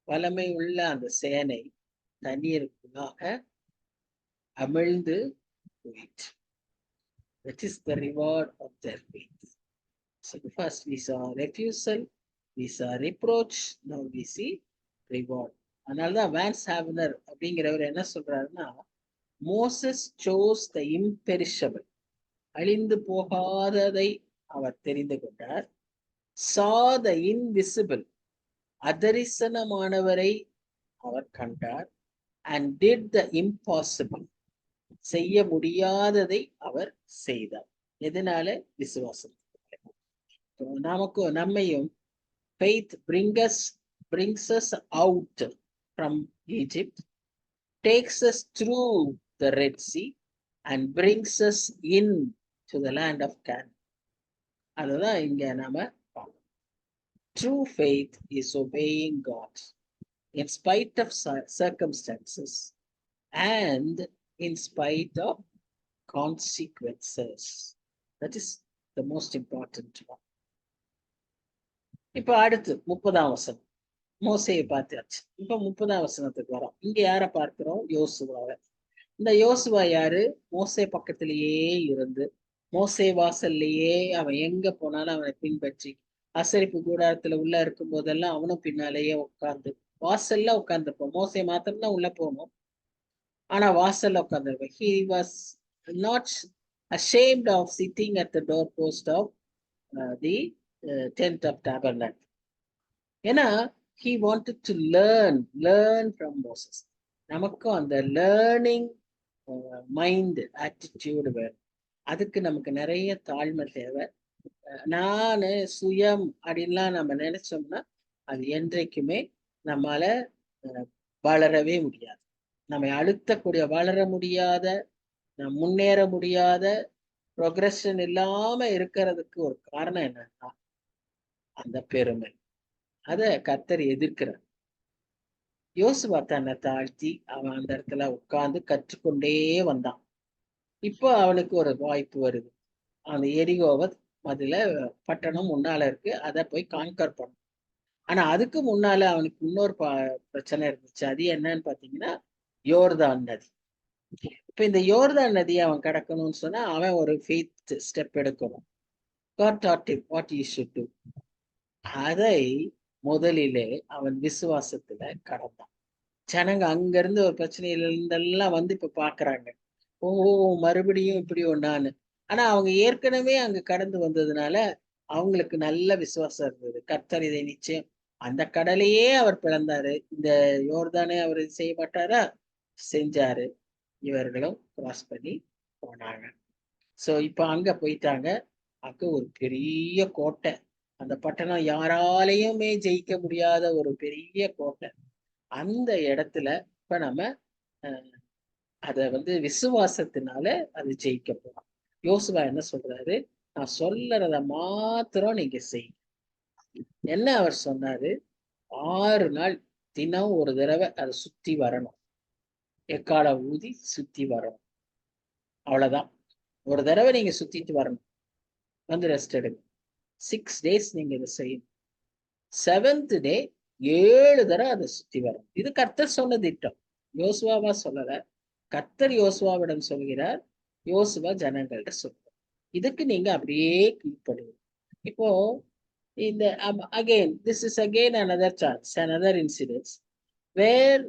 வல்லமை உள்ள அந்த சேனை தண்ணீருக்குள்ளாக அமிழ்ந்து போயிற்று. That is the reward of their faith. So first we saw refusal, we saw reproach, now we see reward. அதனாலதான் வேன்ஸ் ஹேவனர் அப்படிங்கிறவர் என்ன சொல்றாருன்னா, மோசஸ் chose the imperishable, அழிந்து போகாததை அவர் தெரிந்து கொண்டார். saw the invisible, அதரிசனமானவரை அவர் கண்டார். and did the impossible, செய்ய முடியாததை அவர் செய்தார். எதனால? விசுவாசம். நம்மையும் faith brings us out from Egypt, takes us through the Red Sea and brings us in to the land of Canaan. அதுதான் இங்க நாம பார்க்கணும். True faith is obeying God in spite of circumstances and in spite of consequences. That is the most important one. இப்ப அடுத்து 30ஆம் வசனம். மோசையை பார்த்தாச்சு. இப்ப 30ஆம் வசனத்துக்கு வரோம். இங்க யார பார்க்கிறோம்? யோசுவாவை. இந்த யோசுவா யாரு? மோசே பக்கத்திலேயே இருந்து, மோசே வாசல்லையே அவன் எங்க போனாலும் அவனை பின்பற்றி, அசரிப்பு கூடாரத்துல உள்ள இருக்கும் போதெல்லாம் அவனும் பின்னாலேயே உட்கார்ந்து, வாசல்ல உட்கார்ந்துருப்போம். மோசே மாத்திரம்தான் உள்ள போகணும், ஆனா வாசல்ல உட்கார்ந்துருப்போம். He was not ashamed of sitting at the doorpost of the tent of tabernacle. ஏன்னா he wanted to learn from Moses. நமக்கும் அந்த லேர்னிங் மைண்ட் ஆட்டிடியூடு வேணும். அதுக்கு நமக்கு நிறைய தாழ்மை தேவை. நானு சுயம் அப்படின்லாம் நம்ம நினைச்சோம்னா அது என்றைக்குமே நம்மால வளரவே முடியாது. நம்ம அழுத்தக்கூடிய வளர முடியாத, முன்னேற முடியாத, ப்ரொக்ரெஷன் இல்லாம இருக்கிறதுக்கு ஒரு காரணம் என்னன்னா அந்த பெருமை. அத கர்த்தர் எதிர்க்கிறார். யோசுவா தன்னை தாழ்த்தி அவன் அந்த இடத்துல உட்கார்ந்து கற்றுக்கொண்டே வந்தான். இப்போ அவனுக்கு ஒரு வாய்ப்பு வருது. அந்த எரிகோவை அதுல பட்டணம் முன்னால இருக்கு, அதை போய் கான்கர் பண்ணும். ஆனா அதுக்கு முன்னால அவனுக்கு இன்னொரு பிரச்சனை இருந்துச்சு. அது என்னன்னு பாத்தீங்கன்னா யோர்தான் நதி. இப்ப இந்த யோர்தான் நதியை அவன் கடக்கணும்னு சொன்னா அவன் ஒரு ஃபெய்த் ஸ்டெப் எடுக்கணும். God taught him what he should do. அதை முதலிலே அவன் விசுவாசத்துல கடந்தான். ஜனங்க அங்க இருந்து ஒரு பிரச்சனையில இருந்தெல்லாம் வந்து இப்ப பாக்குறாங்க, ஓ மறுபடியும் இப்படி ஒண்ணான்னு. ஆனா அவங்க ஏற்கனவே அங்க கடந்து வந்ததுனால அவங்களுக்கு நல்ல விசுவாசம் இருந்தது. கர்த்தர் இதை நிச்சயம், அந்த கடலையே அவர் பிளந்தாரு, இந்த யோர்தானே அவர் செய்ய மாட்டாரா? செஞ்சாரு. இவர்களும் கிராஸ் பண்ணி போனாங்க. சோ இப்ப அங்க போயிட்டாங்க. அங்க ஒரு பெரிய கோட்டை, அந்த பட்டணம் யாராலையுமே ஜெயிக்க முடியாத ஒரு பெரிய கோட்டை. அந்த இடத்துல இப்ப நம்ம அத விசுவாசத்தினால அது ஜெயிக்க போறோம். யோசுவா என்ன சொல்றாரு? நான் சொல்லறத மாத்திரம் நீங்க செய்யுங்க. என்ன அவர் சொன்னாரு? 6 நாள் தினம் ஒரு தடவை அதை சுத்தி வரணும், எக்கால ஊதி சுத்தி வரணும். அவ்வளவுதான். ஒரு தடவை நீங்க சுத்திட்டு வரணும், ரெஸ்ட் எடுங்க. 6 days நீங்க இதை செய்யணும். 7th day 7 தடவை அதை சுத்தி வரணும். இது கர்த்தர் சொன்ன திட்டம், யோசுவாவா சொல்லல. கர்த்தர் யோசுவாவிடம் சொல்கிறார், யோசுவா ஜனங்கள்ட்ட சொல்றார். இதுக்கு நீங்க அப்படியே கீழ்ப்படுங்க. இப்போ Again, this is again another chance, another incident where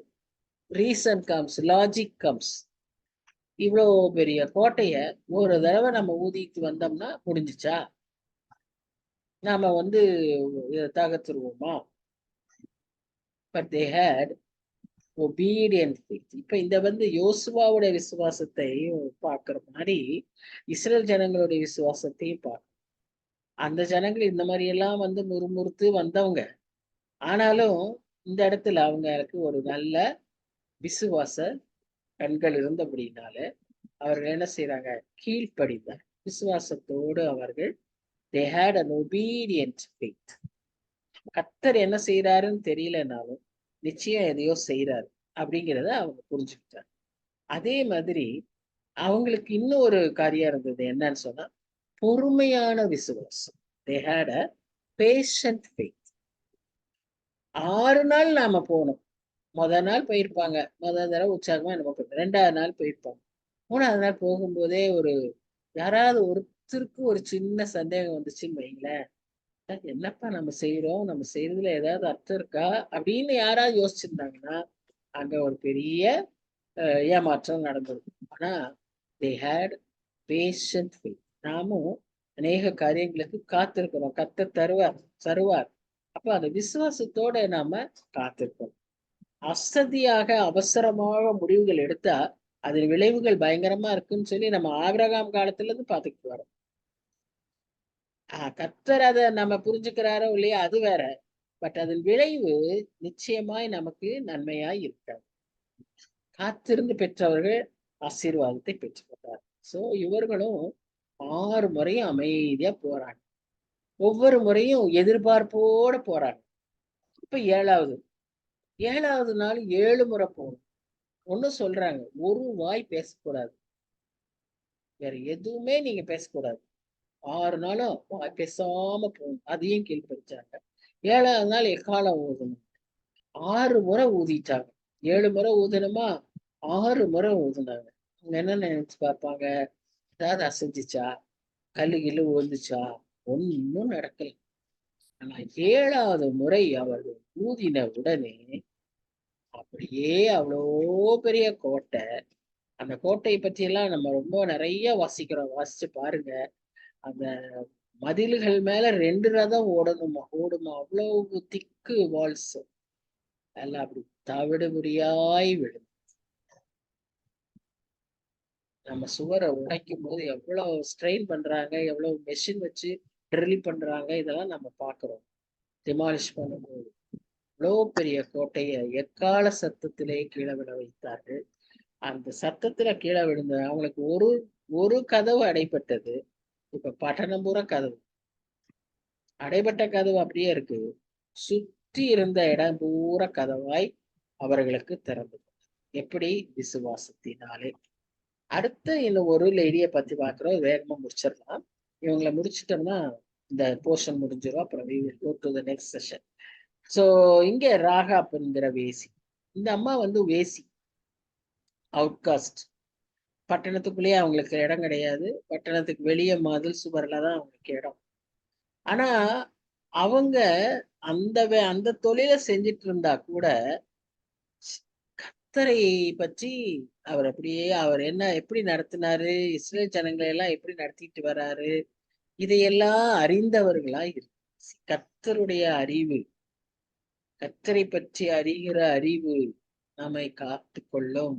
reason comes, logic comes. இவ்வளோ பெரிய கோட்டைய ஒரு தடவை நம்ம ஊதிட்டு வந்தோம்னா முடிஞ்சுச்சா? நாம வந்து தகர்த்துருவோமா? But they hate obedient faith. இப்ப இந்த வந்து யோசுவாவுடைய விசுவாசத்தை பார்க்கிற மாதிரி இஸ்ரேல் ஜனங்களுடைய விசுவாசத்தையும் பார்க்கணும். அந்த ஜனங்கள் இந்த மாதிரி எல்லாம் வந்து முறுமுறுத்து வந்தவங்க. ஆனாலும் இந்த இடத்துல அவங்களுக்கு ஒரு நல்ல விசுவாச கண்கள் இருந்தபடினால அவர்கள் என்ன செய்யறாங்க? கீழ்ப்படிந்தார். விசுவாசத்தோடு அவர்கள் they had an obedient faith. கர்த்தர் என்ன செய்யறாருன்னு தெரியலனாலும் நிச்சயம் எதையோ செய்யறாரு அப்படிங்கிறத அவங்க புரிஞ்சுக்கிட்டாங்க. அதே மாதிரி அவங்களுக்கு இன்னும் ஒரு காரியம் இருந்தது. என்னன்னு சொன்னா பொறுமையான விசுவாசம். they had a patient faith. 6 நாள் நாம போனோம். முதல் நாள் போயிருப்பாங்க, முதல் தடவை உற்சாகமா நம்ம போயிருப்போம். 2வது நாள் போயிருப்பாங்க. 3வது நாள் போகும்போதே யாராவது ஒருத்தருக்கு ஒரு சின்ன சந்தேகம் வந்துச்சுன்னு வைங்களேன், என்னப்பா நம்ம செய்யறோம், நம்ம செய்யறதுல ஏதாவது அர்த்தம் இருக்கா அப்படின்னு யாராவது யோசிச்சிருந்தாங்கன்னா அங்க ஒரு பெரிய ஏமாற்றம் நடந்தது. ஆனா they had patient faith. நாமும் அநேக காரியங்களுக்கு காத்திருக்கிறோம். கர்த்தர் தருவார். அப்ப அந்த விசுவாசத்தோட நாம காத்திருக்கோம். அசதியாக அவசரமாக முடிவுகள் எடுத்தா அதன் விளைவுகள் பயங்கரமா இருக்குன்னு சொல்லி நம்ம ஆபிரகாம் காலத்துல இருந்து பாத்துக்கிட்டு வரோம். கர்த்தர் அதை நம்ம புரிஞ்சுக்கிறாரோ இல்லையா அது வேற. பட் அதன் விளைவு நிச்சயமாய் நமக்கு நன்மையாய் இருக்காது. காத்திருந்து பெற்றவர்கள் ஆசீர்வாதத்தை பெற்றுக்கொண்டார். சோ இவர்களும் 6 முறையும் அமைதியா போறாங்க. ஒவ்வொரு முறையும் எதிர்பார்ப்போட போறாங்க. இப்ப 7வது நாள் 7 முறை போகணும். ஒண்ணு சொல்றாங்க, ஒரு வாய் பேசக்கூடாது, வேற எதுவுமே நீங்க பேசக்கூடாது. 6 நாளும் வாய் பேசாம போகணும். அதையும் கீழ்படிச்சாங்க. 7வது நாள் எக்காலம் ஊதணும். 6 முறை ஊதிட்டாங்க. 7 முறை ஊதணுமா, 6 முறை ஊதுனாங்க. அவங்க என்ன நினைச்சு பார்ப்பாங்க? ஏதாவது அசைஞ்சிச்சா, கல்லு ஊந்துச்சா? ஒன்னும் நடக்கல. ஆனா 7வது முறை அவர்கள் ஊதின உடனே அப்படியே அவ்வளோ பெரிய கோட்டை. அந்த கோட்டையை பற்றி எல்லாம் நம்ம ரொம்ப நிறைய வாசிச்சு பாருங்க. அந்த மதில்கள் மேல 2 ரதம் ஓடுமா. அவ்வளவு திக்கு வால்ஸ் எல்லாம் அப்படி தவிடுபடியாய் விழும். நம்ம சுவரை உடைக்கும் போது எவ்வளவு ஸ்ட்ரெயின் பண்றாங்க, எவ்வளவு மெஷின் வச்சு ட்ரில் பண்றாங்க, இதெல்லாம் நம்ம பாக்குறோம். டிமாலிஷ் பண்ணும்போது இவ்வளோ பெரிய கோட்டையை எக்கால சத்தத்திலே கீழே விழ வைத்தார்கள். அந்த சத்தத்துல கீழே விழுந்த அவங்களுக்கு ஒரு கதவு அடைபட்டது. இப்ப பட்டணம் பூரா கதவு அடைபட்ட கதவு அப்படியே இருக்கு. சுற்றி இருந்த இடம் பூரா கதவாய் அவர்களுக்கு திறந்தது. எப்படி? விசுவாசத்தினாலே. அடுத்து இன்னும் ஒரு லேடியை பத்தி பாக்குறோம். வேகமா முடிச்சிடலாம். இவங்களை முடிச்சிட்டோம்னா இந்த போர்ஷன் முடிஞ்சிடும். அப்புறம் we will go to the next session. So இங்க ராகாப்ங்கிற வேசி. இந்த அம்மா வந்து வேசி, அவுட்காஸ்ட். பட்டணத்துக்குள்ளேயே அவங்களுக்கு இடம் கிடையாது. பட்டணத்துக்கு வெளியே மதில் சுவர்ல தான் அவங்களுக்கு இடம். ஆனா அவங்க அந்த தொழிலை செஞ்சிட்டு இருந்தா கூட கர்த்தரை பற்றி அவர் எப்படி நடத்தினாரு, இஸ்ரேல் ஜனங்களை எல்லாம் எப்படி நடத்திட்டு வர்றாரு, இதையெல்லாம் அறிந்தவர்களா கர்த்தருடைய அறிவு, கர்த்தரை பற்றி அறிகிற அறிவு நம்மை காத்து கொள்ளும்,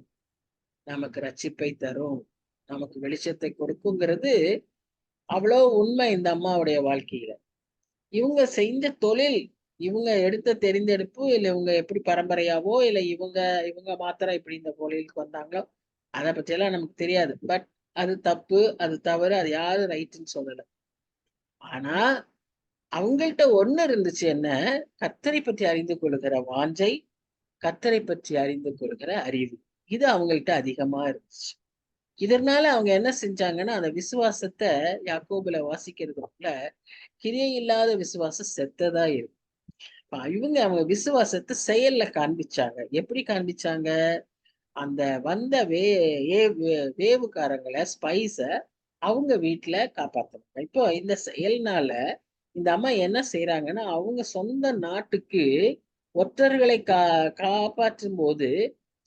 நமக்கு ரட்சிப்பை தரும், நமக்கு வெளிச்சத்தை கொடுக்குங்கிறது அவ்வளவு உண்மை இந்த அம்மாவுடைய வாழ்க்கையில. இவங்க செஞ்ச தொழில், இவங்க எடுத்த தெரிந்தெடுப்பு, இல்ல இவங்க எப்படி பரம்பரையாவோ, இல்ல இவங்க மாத்திரம் இப்படி இந்த தொழிலுக்கு வந்தாங்களோ அதை பத்தி எல்லாம் நமக்கு தெரியாது. பட் அது தப்பு, அது தவறு, அது யாரும் ரைட்டுன்னு சொல்லல. ஆனா அவங்கள்ட்ட ஒண்ணு இருந்துச்சு. என்ன? கர்த்தரை பற்றி அறிந்து கொள்கிற வாஞ்சை, கர்த்தரை பற்றி அறிந்து கொள்கிற அறிவு. இது அவங்கள்ட்ட அதிகமா இருந்துச்சு. இதனால அவங்க என்ன செஞ்சாங்கன்னா அந்த விசுவாசத்தை யாக்கோபுல வாசிக்கிறதுக்குள்ள கிரியை இல்லாத விசுவாசம் செத்ததா இருக்கும். அவங்க விசுவாசத்தை செயல்ல காண்பிச்சாங்க. எப்படி காண்பிச்சாங்க? அந்த வந்த வேவுக்காரங்களை, ஸ்பைஸ அவங்க வீட்டுல காப்பாத்தணும். இப்போ இந்த செயல்னால இந்த அம்மா என்ன செய்யறாங்கன்னா, அவங்க சொந்த நாட்டுக்கு ஒற்றர்களை காப்பாற்றும் போது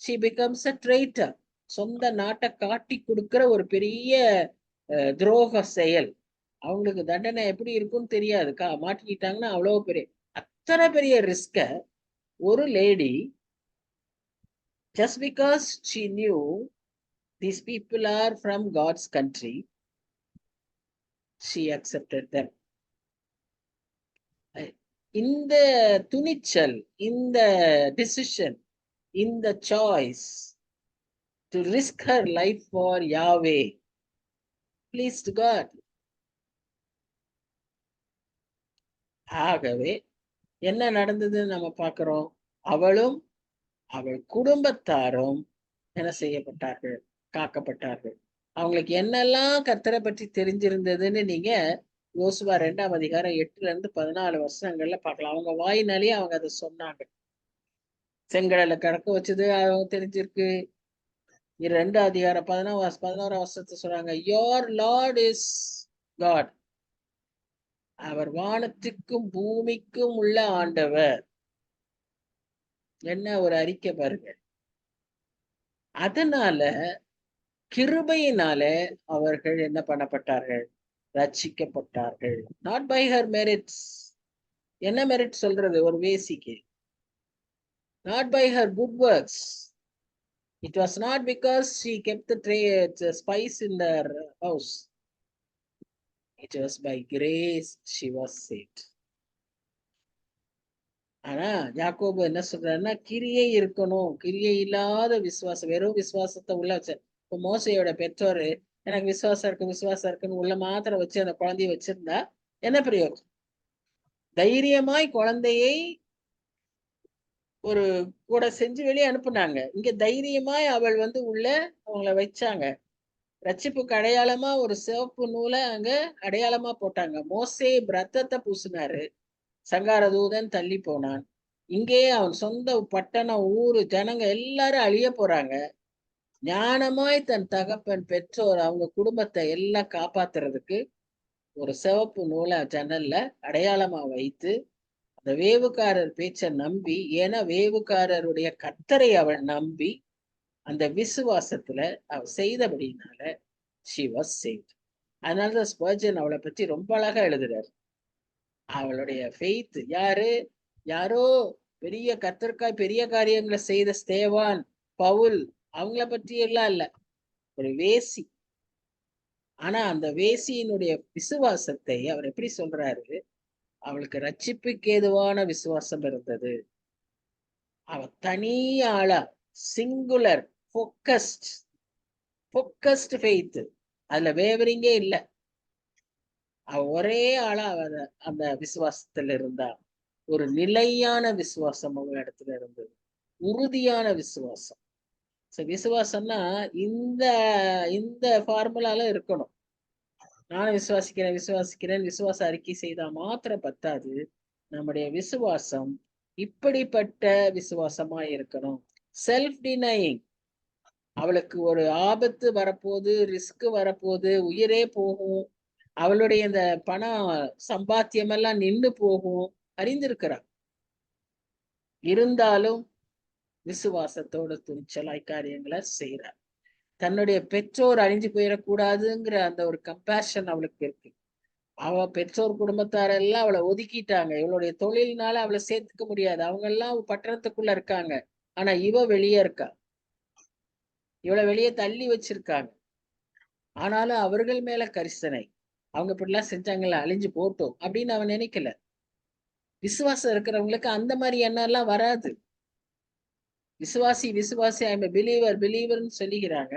she becomes a traitor. சொந்த நாட்டை காட்டி கொடுக்கிற ஒரு பெரிய துரோக செயல். அவங்களுக்கு தண்டனை எப்படி இருக்கும்னு தெரியாது. மாட்டிக்கிட்டாங்கன்னா அவ்வளவு பெரிய அத்தனை பெரிய ரிஸ்க ஒரு lady, just because she knew these people are from God's country, she accepted them. இந்த துணிச்சல், இந்த decision, இந்த choice to risk her life for Yahweh pleased God. ஆகவே என்ன நடந்ததுன்னு நம்ம பார்க்கிறோம். அவளும் அவள் குடும்பத்தாரும் என்ன செய்யப்பட்டார்கள்? காக்கப்பட்டார்கள். அவங்களுக்கு என்னெல்லாம் கர்த்தரை பற்றி தெரிஞ்சிருந்ததுன்னு நீங்க யோசுவா 2ஆம் அதிகாரம் 8-14 வசனங்கள்ல பார்க்கலாம். அவங்க வாயினாலேயே அவங்க அதை சொன்னாங்க. செங்கடலை கடக்க வச்சது அவங்க தெரிஞ்சிருக்கு. 2ஆம் அதிகாரம் 11 வருஷத்தை சொல்றாங்க, யோர் லார்ட் இஸ் காட். அவர் வானத்துக்கும் பூமிக்கும் உள்ள ஆண்டவர். என்ன ஒரு அறிக்கை பாருங்க. அதனால கிருபையினால அவர்கள் என்ன பண்ணப்பட்டார்கள்? ரட்சிக்கப்பட்டார்கள். Not by her merits. என்ன மெரிட் சொல்றது ஒரு வேசிக்கு? Not by her good works. It was not because she kept the spice in their house. It was by grace she was saved. ஆனா யாக்கோபு என்ன சொல்றாருன்னா, கிரியை இருக்கணும். கிரியை இல்லாத விசுவாசம், வெறும் விசுவாசத்தை உள்ள வச்ச. இப்போ மோசையோட பெற்றோர் எனக்கு விசுவாசம் இருக்குன்னு உள்ள மாத்திரம் வச்சு அந்த குழந்தைய வச்சிருந்தா என்ன பிரயோஜனம்? தைரியமாய் குழந்தையை ஒரு கூட செஞ்சு வெளியே அனுப்புனாங்க. இங்க தைரியமாய் அவள் உள்ள அவங்கள வச்சாங்க. ரட்சிப்புக்கு அடையாளமா ஒரு சிவப்பு நூலை அங்க அடையாளமா போட்டாங்க. மோசே ரத்தத்தை பூசினாரு, சங்கார தூதன் தள்ளி போனான். இங்கே அவன் சொந்த பட்டணம், ஊரு, ஜனங்க எல்லாரும் அழிய போறாங்க. ஞானமாய் தன் தகப்பன், பெற்றோர், அவங்க குடும்பத்தை எல்லாம் காப்பாத்துறதுக்கு ஒரு சிவப்பு நூலை ஜன்னல்ல அடையாளமா வைத்து அந்த வேவுக்காரர் பேச்சை நம்பி, ஏன்னா வேவுக்காரருடைய கர்த்தரை அவள் நம்பி அந்த விசுவாசத்துல அவள் செய்தபடினால she was saved. அதனாலதான் ஸ்பர்ஜன் அவளை பத்தி ரொம்ப அழகா எழுதுறாரு. அவளுடைய ஃபெய்த் யாரோ பெரிய கர்த்தருக்காய் பெரிய காரியங்களை செய்த ஸ்தேவான், பவுல், அவங்கள பற்றி எல்லாம் இல்ல, ஒரு வேசி. ஆனா அந்த வேசியினுடைய விசுவாசத்தை அவர் எப்படி சொல்றாரு? அவளுக்கு ரட்சிப்புக்கு ஏதுவான விசுவாசம் இருந்தது. அவ தனி ஆளா, சிங்குலர், ஃபோக்கஸ்ட் ஃபெய்த், அதுல வேவரிங்கே இல்லை. அவ ஒரே ஆளா அந்த விசுவாசத்துல இருந்தா. ஒரு நிலையான விசுவாசம் அவங்க இடத்துல இருந்தது, உறுதியான விசுவாசம். விசுவாசம்னா இந்த இந்த ஃபார்முலால இருக்கணும். நானும் விசுவாசிக்கிறேன் விசுவாச அறிக்கை செய்தா மாத்திரம் பத்தாது. நம்முடைய விசுவாசம் இப்படிப்பட்ட விசுவாசமா இருக்கணும். Self denying. அவளுக்கு ஒரு ஆபத்து வரப்போகுது, ரிஸ்க் வரப்போகுது, உயிரே போகும், அவளுடைய இந்த பணம் சம்பாத்தியம் எல்லாம் நின்று போகும், அறிந்திருக்கிறார். இருந்தாலும் விசுவாசத்தோட துணிச்சலாய் காரியங்களை செய்யறார். தன்னுடைய பெற்றோர் அழிஞ்சு போயிடக்கூடாதுங்கிற அந்த ஒரு கம்பேஷன் அவளுக்கு இருக்கு. அவ பெற்றோர் குடும்பத்தாரெல்லாம் அவளை ஒதுக்கிட்டாங்க. இவளுடைய தொழில்னால அவளை சேர்த்துக்க முடியாது. அவங்க எல்லாம் பட்டணத்துக்குள்ள இருக்காங்க. ஆனா இவ வெளியே இருக்கா. இவளை வெளியே தள்ளி வச்சிருக்காங்க. ஆனாலும் அவர்கள் மேல கரிசனை. அவங்க இப்படிலாம் செஞ்சாங்கல்ல, அழிஞ்சு போட்டோம் அப்படின்னு அவன் நினைக்கல. விசுவாசம் இருக்கிறவங்களுக்கு அந்த மாதிரி எண்ணம் எல்லாம் வராது. விசுவாசி ஐ எம் பிலீவர்னு சொல்லிக்கிறாங்க,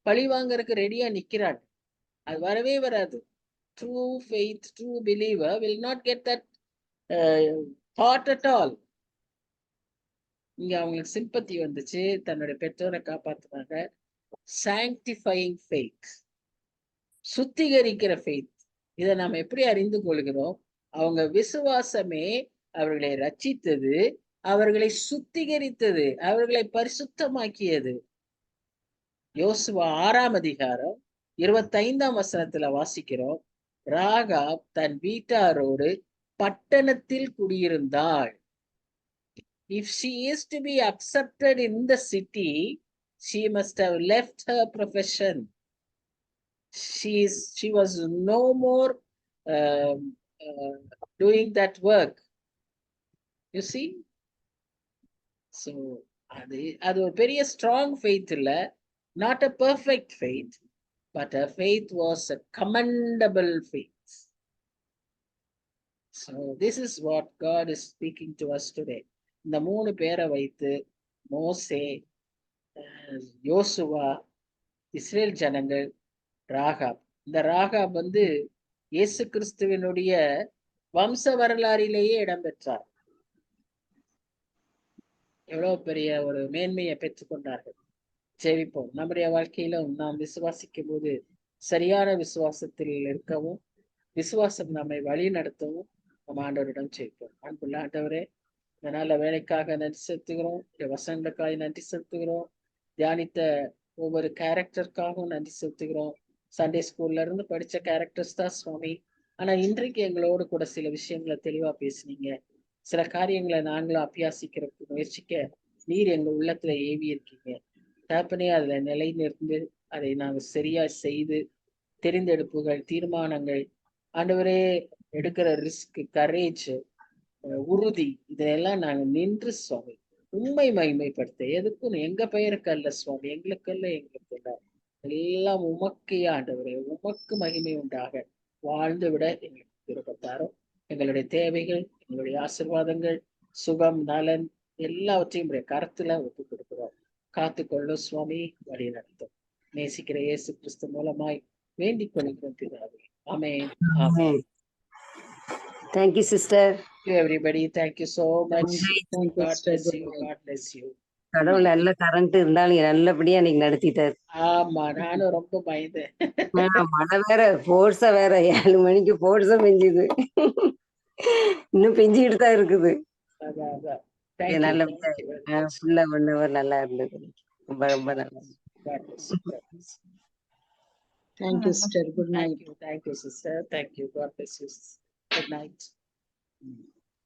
பழி வாங்கறதுக்கு ரெடியா நிக்கிறாங்க. அது வரவே வராது. True faith, true believer will not get that thought at all. இங்க அவங்களுக்கு சிம்பத்தி வந்துச்சு, தன்னுடைய பெற்றோரை காப்பாத்துனாங்க. sanctifying faith, சுத்திகரிக்கிற faith. இதை நாம் எப்படி அறிந்து கொள்கிறோம்? அவங்க விசுவாசமே அவர்களை ரட்சித்தது, அவர்களை சுத்திகரித்தது, அவர்களை பரிசுத்தமாக்கியது. யோசுவா 6ஆம் அதிகாரம் 25ஆம் வசனத்துல வாசிக்கிறோம். ராகாப் தன் வீட்டாரோடு பட்டணத்தில் குடியிருந்தாள். If she is to be accepted in the city, she must have left her profession. She was no more um, doing that work. You see? So அது ஒரு பெரிய strong faith இல்ல, not a perfect faith, but her faith was a commendable faith. So this is what God is speaking to us today. இந்த 3 பேரை வைத்து மோசே, யோசுவா, Israel ஜனங்கள், ராகாப். இந்த ராகாப் இயேசு கிறிஸ்துவினுடைய வம்ச வரலாறிலேயே இடம்பெற்றார். எவ்வளவு பெரிய ஒரு மேன்மையை பெற்றுக்கொண்டார்கள். ஜெபிப்போம். நம்முடைய வாழ்க்கையிலும் நாம் விசுவாசிக்கும் போது சரியான விசுவாசத்தில் இருக்கவும், விசுவாசம் நம்மை வழி நடத்தவும் நம்ம ஆண்டவரிடம் ஜெபிப்போம். அன்புள்ள ஆண்டவரே, இந்த நல்ல வேலைக்காக நன்றி செலுத்துகிறோம், வசனங்களுக்காக நன்றி செலுத்துகிறோம், தியானித்த ஒவ்வொரு கேரக்டருக்காகவும் நன்றி செலுத்துகிறோம். சண்டே ஸ்கூல்ல இருந்து படிச்ச கேரக்டர்ஸ் தான் சுவாமி. ஆனா இன்றைக்கு எங்களோடு கூட சில விஷயங்களை தெளிவா பேசுனீங்க. சில காரியங்களை நாங்களும் அபியாசிக்கிறதுக்கு முயற்சிக்க நீர் எங்க உள்ளத்துல ஏவி இருக்கீங்க. தகப்பனே, அதுல நிலை நிறுந்து அதை நாங்கள் சரியா செய்து தெரிந்தெடுப்புகள், தீர்மானங்கள், ஆண்டவரே எடுக்கிற ரிஸ்க், கரேஜ், உறுதி, இதெல்லாம் நாங்க நின்று சுவாமி உண்மை மகிமைப்படுத்த, எதுக்கும் எங்க பெயருக்கு அல்ல சுவாமி, எங்களுக்கு அல்ல, எங்களுக்கு அல்ல, எல்லாம் உமக்கு ஆண்டவரே, உமக்கு மகிமை உண்டாக வாழ்ந்து விட எங்களுக்கு விருப்பத்தாரோ. எங்களுடைய தேவைகள், எங்களுடைய ஆசீர்வாதங்கள், சுகம், நலன் எல்லாவற்றையும் கருத்துல ஒப்பு கொடுக்கிறோம். காத்துக்கொள்ளும் சுவாமி, வழி நடத்தும். நேசிக்கிற இயேசு கிறிஸ்து மூலமாய் வேண்டிக் கொள்கிறோம் பிதாவே. ஆமென். ஆமென். Thank you, sister. Thank you, everybody. Thank you so much. God bless you. God bless you. கடவுள் நல்ல கரண்ட் இருந்தாலும் நல்லபடியா நீங்க நடத்திட்டாரு. ஆமா, நானும் ரொம்ப பயந்தேன். மழை வேற போர்ஸா வேற 7 மணிக்கு போர்ஸா பெஞ்சுது. இன்னும் பெஞ்சுக்கிட்டு தான் இருக்குது. நல்லபடியா ஃபுல்லா 1 hour நல்லா இருந்தது. ரொம்ப ரொம்ப நல்லா. Thank you, sister. Good night. Thank you, sister. Thank you. God bless you. Good night.